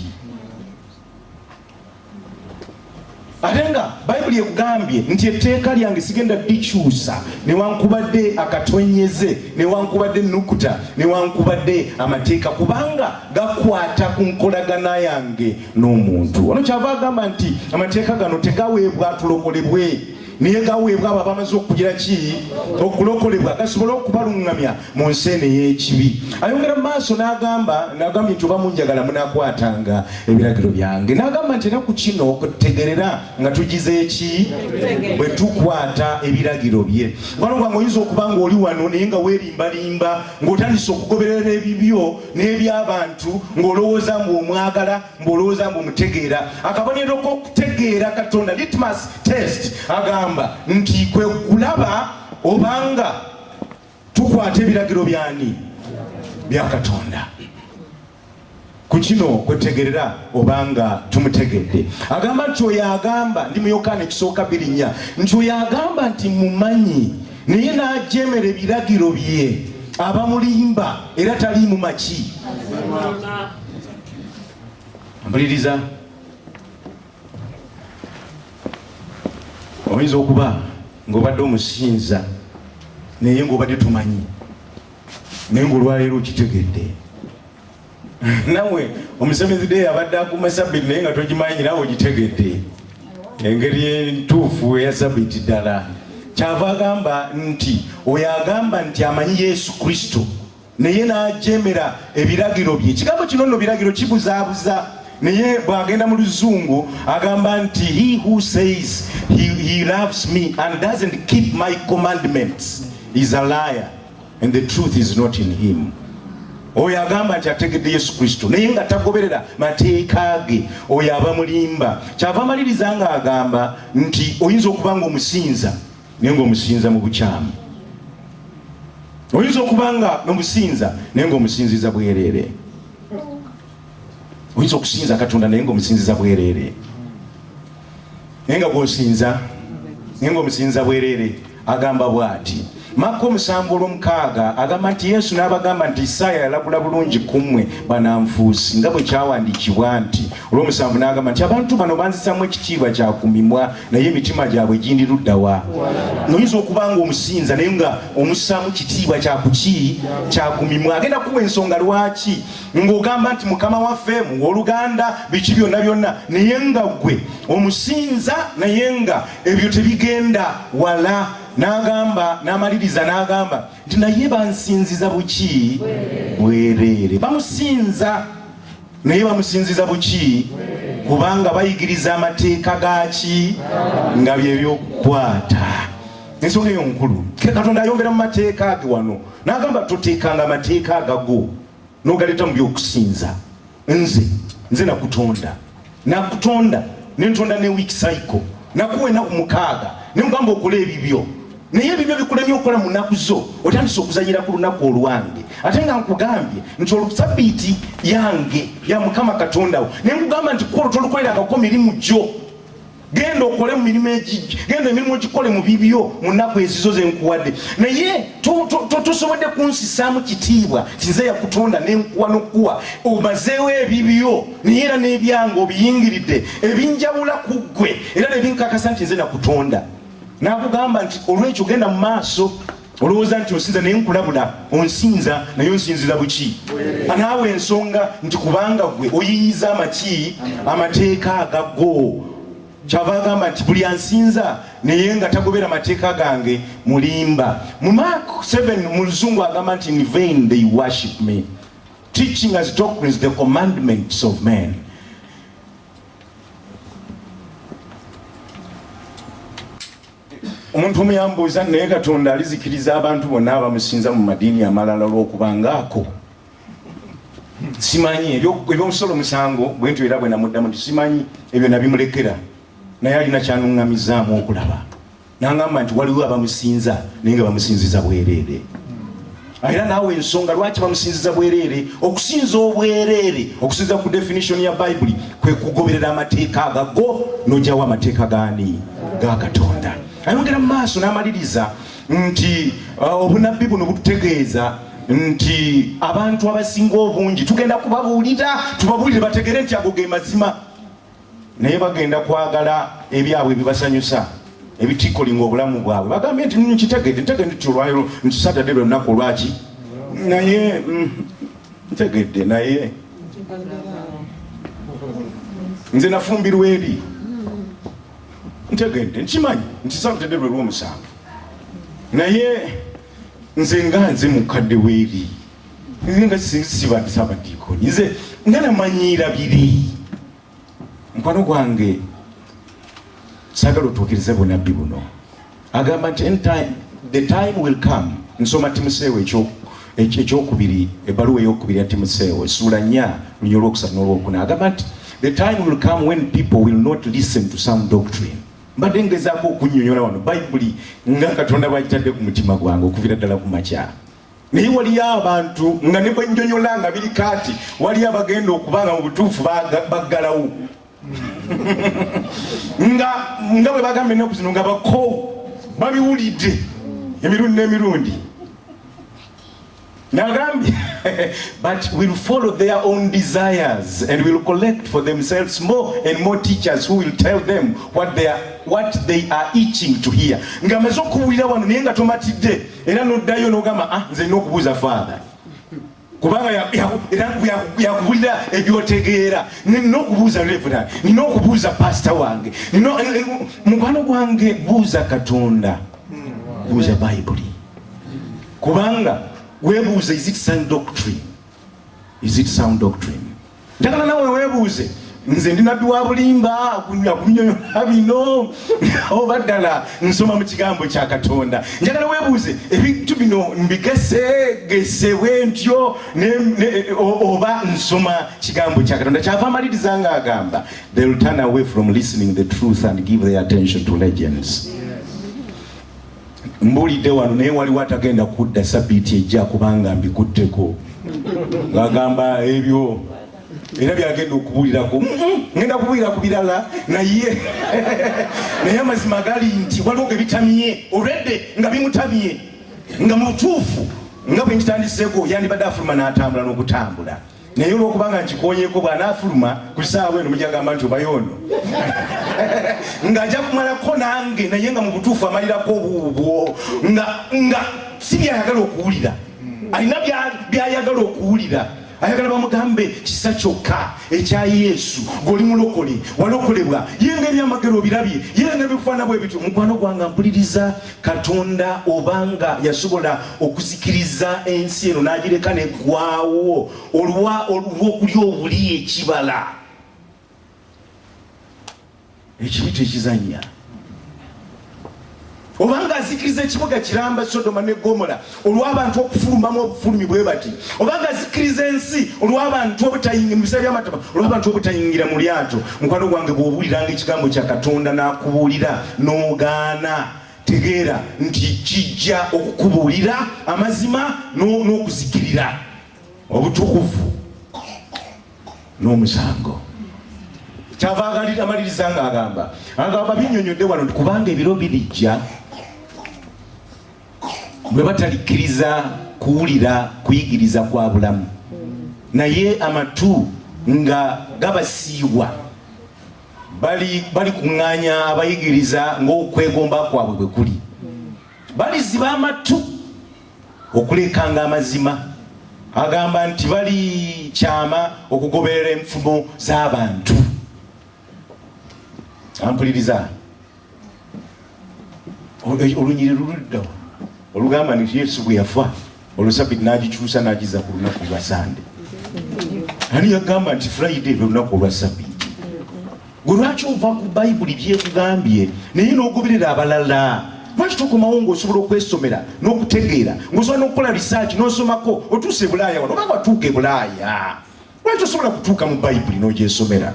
Ate nga Bayibuli ekugambye nti etteeka lyange sigenda ddikyusa newankubadde akatonyeze, newankubadde ennukuta, newankubadde amateeka, kubanga gakwata ku nkolagana yange n'omuntu. Ono kyava agamba nti amateeka gano tegaweebwa tulokolebwe, naye gaweebwa abo abamaze okugira ki? Okulokolebwa, gasobole okubaluŋŋamya mu nsi eno ey'ekibi. Ayongera mu maaso n'agamba nti oba munjagala munaakwatanga ebiragiro byange. N'agamba nti ennaku kino okutegerera nga tugize eki? Bwe tukwata ebiragiro bye. Mukwano gwange oyinza okuba nga oli wano naye nga weerimbalimba, ng'otandise okugoberera ebibyo n'eby'abantu, ng'olowooza mbu omwagala, ng'olowooza mbu omutegeera. Akabonero k'okutegeera Katonda, litmus test, agamba nti kwe kulaba obanga tukwata ebiragiro byani? Bya Katonda. Ku kino kwetegerera obanga tumutegedde. Agamba nti oyo agamba, ndi mu Yokaana ekisooka 2:4, nti oyo agamba nti mumanyi naye n'ajeemera ebiragiro bye abamulimba era tali mu maki. Mpuliriza. oyinza okuba ng'obadde omusinza naye ng'obadde tumanyi naye ng'olwaleero okitegedde. Nawe omusebezi de abadde akuma Sabbiiti naye nga togimanyi nawe ogitegedde engeri entuufu eya Sabbiiti ddala. Kyava agamba nti oyo agamba nti amanyi Yesu Kristo naye n'ajemera ebiragiro bye. Ekigambo kino nno biragiro kibuzaabuza, naye bw'agenda mu Luzungu agamba nti he who says he loves me and doesn't keep my commandments is a liar and the truth is not in him. Oyo agamba nti ategedde Yesu Kristo naye nga tagoberera mateeka ge, oyo aba mulimba. Kyava amaliriza nga agamba nti oyinza okuba nga omusinza naye nga omusinza mu bukyamu, oyinza okuba nga omusinza naye nga omusinziza bwereere, oyinza okusinza Katonda naye nga omusinziza bwereere, naye nga gwosinza naye nga omusinziza bwereere. Agamba bw'ati Mako 7:6 agamba nti Yesu n'abagamba nti Isaaya yalagula bulungi ku mmwe bananfuusi nga bwe kyawandiikibwa nti olw'omusanvu n'agamba nti abantu bano banzisamu ekitiibwa kya kumimwa naye emitima gyabwe gindi luddawa. Oyinza okuba nga omusinza naye nga omussaamu kitiibwa kya kumimwa. Agenda kuwa ensonga lwaki ng'ogamba nti Mukama waffe mu Oluganda biki byonna byonna, naye nga gwe omusinza naye nga ebyo tebigenda wala. N'agamba n'amaliriza n'agamba nti naye bansinziza buki bwereere. Bamusinza naye bamusinziza buki? Kubanga bayigiriza amateeka gaki nga bye by'okukwata. Ensonga eyo nkulu. Katonda ayongera mu mateeka ge wano n'agamba toteekanga amateeka agago n'ogaleeta mu by'okusinza. Nze nakutonda nentonda ne week cycle nakuwa ennaku 6 ne mugamba okole ebibyo naye ebibyo bikulemye okukola mu nnaku zo otandise okuzanyira ku lunaku olwange. Ate nga nkugambye nti Sabbiiti yange ya Mukama Katonda wo ne nkugamba nti kolo tolukolerangako mirimu gyo, genda okole mu mirimu egijjo, genda emirimu ogikole mu bibyo mu nnaku ezizo ze nkuwadde. Naye tosobodde kunsisaamu kitiibwa ti nze yakutonda ne nkuwa n'okuwa omazeewo ebibyo naye era n'ebyange obiyingiridde ebinjawula ku ggwe era nebinkakasa nti nze nakutonda. N'akugamba nti olw'ekyo genda mu maaso olowooza nti onsinza naye nkulabula onsinza naye onsinziza buki? Naawe ensonga nti kubanga gwe oyiyiza amateeka agago. Kyava agamba nti buli ansinza naye nga tagobera mateeka gange mulimba. Mu Mark 7 mu Luzungu agamba nti in vain they worship me teaching as doctrines the commandments of men. Omuntu omuyambuuza naye Katonda alizikiriza abantu bonna abamusinza mu madiini amalala olw'okubangaako? Simanyi ebyomusolo musango bwentyo era bwe namuddamu nti simanyi ebyo nabimulekera naye alina kyanuŋŋamizaamu okulaba. N'agamba nti waliwo abamusinza naye nga bamusinziza bwereere. Era naawe ensonga lwaki bamusinziza bwereere? Okusinza obwereere, okusinza ku definition ya Bayibuli kwe kugoberera amateeka agago n'ojjawo amateeka gaani? Ga Katonda. Ayongera mu maaso n'amaliriza nti obunabbi buno bututegeeza nti abantu abasinga obungi tugenda tubabuulire bategere nti ago ge mazima, naye bagenda kwagala ebyabwe ebibasanyusa ebitikolinga obulamu bwabwe. Bagambye nti ntegedde nti olwaliro nti Saturday lwe lunaku olwaki naye ntegedde naye nze nafumbirwa eri ntegedde nkimanyi nti Saturday lwe lw'omusanvu naye nze mukadde weeri nga sibaddiikoni nze nga namanyiira biri. Mukwano gwange saagala otuukirize bunabbi buno. Agamba nti the time will come. Nsoma Timoseewo ekyokubiri, ebbaluwa ey'okubiri ya Timoseewo essula 4 lunyolo olwokusatu n'olwokuna. Agamba nti the time will come when people will not listen to sound doctrine. Mbadde ngezaako okunnyonnyola wano Bayibuli nga Katonda bw'agitadde ku mutima gwange okuviira ddala ku makya. Naye waliyo abantu nga ne bwe nnyonnyola nga biri kaati waliyo abagenda okuba nga mu butuufu baggalawo nga bwe bagamba ennaku zino nga bako babiwulidde emirundi n'emirundi. Nagambye but will follow their own desires and will collect for themselves more and more teachers who will tell them what they are itching to hear. Ngamaze okubuulira wano naye nga tomatidde era noddayo n'ogamba nze n'okubuuza father kubanga yakubulira ebyotegeera n'okubuuza reverend n'okubuuza pastor wange mukwano gwange buuza Katonda buuza Bible kubanga weebuuze is it sound doctrine njagala nawe weebuuze nze ndi nabbi wa bulimba akunyonyola bino oba ddala nsoma mu kigambo kya Katonda njagala weebuuze ebintu bino mbigese bwentyo oba nsoma kigambo kya Katonda kyava amaliriza nga agamba they will turn away from listening the truth and give their attention to legends. Mbulidde wano naye waliwo atagenda kudda sabbiiti ejja kubanga mbikutteko ng'agamba ebyo era byagenda okubuulirako ngenda kubuulira ku birala naye amazima gali nti waliwo ge bitamye olwedde nga bimutamye nga mutuufu nga bwe nkitandiseeko yandibadde afuluma n'atambula n'okutambula naye olwokubanga nkikoonyeko bw'anaafuluma ku ssaawa eno mujja gamba nti obayono ng'ajja kumalako nange naye nga mu butuufu amalirako obuubwo nga si byayagala okuwulira alina byayagala okuwulira ayagala bamugambe kisa kyokka ekya Yesu goli mulokole walokolebwa yenga ebyamagero birabye yenga bifaana bwe bityo mukwano gwanga mpuliriza Katonda obanga yasobola okuzikiriza ensi eno n'agireka neggwaawo olw'okulya obuli ekibala ekibito ekizanya obanga azikiriza ekibuga kiramba Sodoma ne Gomora olw'abantu okufulumamu obufulumi bwe bati obanga azikiriza ensi olw'abantu obutayingira mu biseera by'amataba olw'abantu obutayingira mu lyato mukwano gwange bw'obuuliranga ekigambo kya Katonda n'akubuulira n'ogaana tegeera nti kijja okukubuulira amazima n'okuzikirira obutukuvu n'omusango. Kyava amaliriza nga agamba binyonyodde wano nti kubanga ebiro birijja bwe batalikkiriza kuwulira kuyigiriza kwa bulamu naye amatu nga gabasiibwa bali kuŋŋaanya abayigiriza ng'okwegomba kwabwe bwe kuli baliziba amatu okulekanga amazima. Agamba nti bali kyama okugoberera enfumo z'abantu. Ampuliriza olunyiri luluddawo olugamba nti Yesu bwe yafa olw'Essabbiiti n'agikyusa n'agiza ku lunaku lwa Sande. Ani yagamba nti Friday lwe lunaku olwa Ssabbiiti? Gwe lwaki ova ku Bayibuli byekugambye naye n'ogoberera abalala? Lwaki tokomawo ng'osobola okwesomera n'okutegeera ng'osobola n'okukola research n'osomako otuuse e Bulaaya wano oba watuuka e Bulaaya? Lwaki osobola kutuuka mu Bayibuli n'ogyesomera?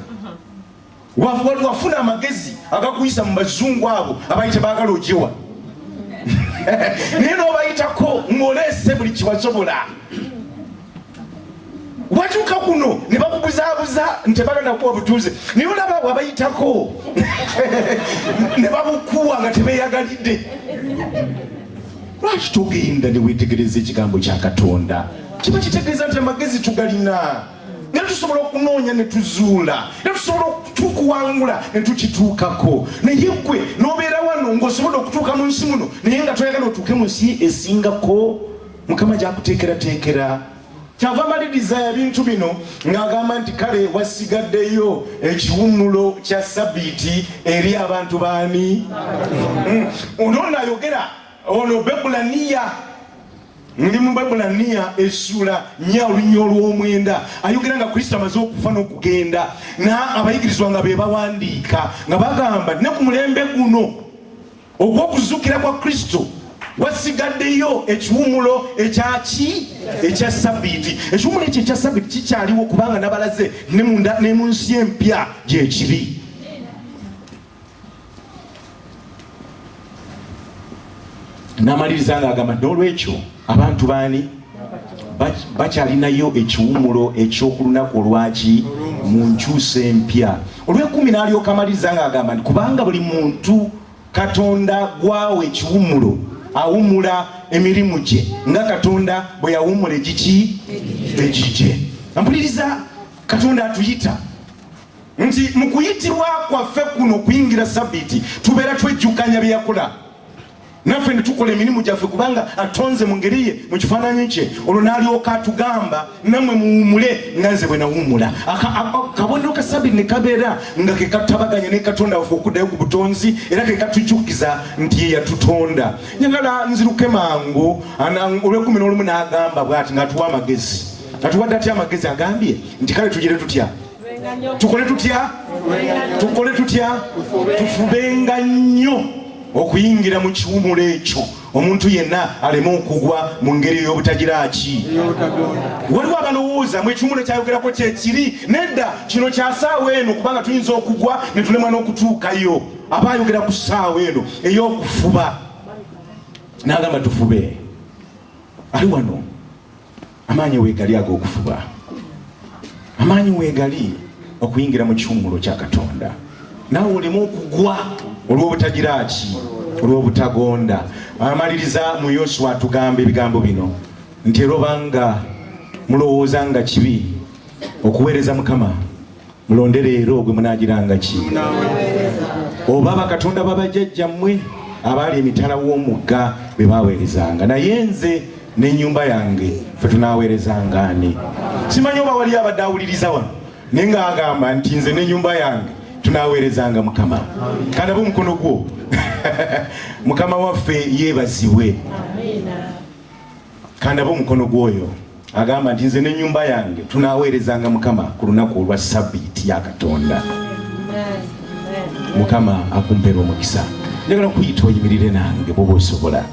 Wafuna amagezi agakuyisa mu bazungu abo abayite baagala ogyewa naye n'obayitako ng'oleese buli kiwasobola. Watuuka kuno ne bakubuzaabuza nti bagenda kuwa butuuze naye olaba wabayitako ne babukuwa nga tebeeyagalidde. Lwaki togenda ne weetegereza ekigambo kya Katonda? Kiba kitegeeza nti amagezi tugalina era tusobola okunoonya ne tuzuula era tusobola okutukuwangula ne tukituukako. Naye gwe n'obeera wano ng'osobola okutuuka mu nsi muno naye nga toyagala otuuke mu nsi esingako Mukama gy'akuteekerateekera. Kyava amaliriza ebintu bino ng'agamba nti kale wasigaddeyo ekiwummulo kya Ssabbiiti eri abantu baani? Ono n'ayogera ono Bebulaniya. Ndi mu Bebulaniya essula 4 olunya olw'omwenda ayogera nga Kristo amaze okufa n'okugenda abayigirizwa nga be bawandiika nga bagamba ne ku mulembe guno ogw'okuzuukira kwa Kristo wasigaddeyo ekiwummulo ekya Ssabbiiti. Ekiwummulo ekyo ekya Ssabbiiti kikyaliwo kubanga nabalaze ne mu nsi empya gyekiri. N'amaliriza ng'agamba n'olwekyo abantu baani bakyalinayo ekiwummulo eky'oku lunaku olwaki mu nkyusa empya. Olw'ekumi n'alyoka amaliriza ng'agamba nti kubanga buli muntu Katonda gwawe ekiwummulo awumula emirimu gye nga Katonda bwe yawumula egigye. Ampuliriza, Katonda atuyita nti mu kuyitibwa kwaffe kuno okuyingira Sabbiiti tubeera twejjukanya bye yakola, naffe ne tukola emirimu gyaffe kubanga atonze mu ngeri ye, mu kifaananyi kye. Olwo n'alyoka atugamba nammwe muwumule nga nze bwe nawumula. Kabonero ka Sabbiiti ne kabeera nga ke katabaganya ne Katonda waffe okuddayo ku butonzi, era ke katujjukiza nti ye yatutonda. Njagala nziruke mangu olw'ekumi n'agamba bw'ati ng'atuwa amagezi. Atuwadde atya amagezi? Agambye nti kale tugire tutya? Tukole tutya? Tukole tutya? Tufubenga nnyo okuyingira mu kiwumulo ekyo, omuntu yenna aleme okugwa mu ngeri ey'obutagira ki. Waliwo abalowooza mu ekiwumulo kyayogerako kyekiri, nedda kino kya ssaawa eno kubanga tuyinza okugwa ne tulemwa n'okutuukayo. Aba ayogera ku ssaawa eno ey'okufuba, n'agamba tufube. Ali wano amaanyi weegali ag'okufuba, amaanyi weegali okuyingira mu kiwumulo kya Katonda, naawe oleme okugwa olw'obutagira ki, olw'obutagonda. Amaliriza mu Yoswa atugamba ebigambo bino nti era obanga mulowooza nga kibi okuweereza Mukama, mulonde leero gwe munaagiranga ki. Oba bakatonda babajjajjammwe abaali emitala w'omugga be baaweerezanga, naye nze n'ennyumba yange ffe tunaaweerezanga ani? Simanyi oba wali abadde awuliriza wano naye ng'agamba nti nze n'ennyumba yange tunaaweerezanga Mukama. Kandaba omukono gwo. Mukama waffe yeebazibwe. Kandaba omukono gwoyo agamba nti nze n'ennyumba yange tunaaweerezanga Mukama ku lunaku olwa Sabbiiti ya Katonda. Mukama akumpera omukisa. Njagala kuyita oyimirire nange bw'oba osobola.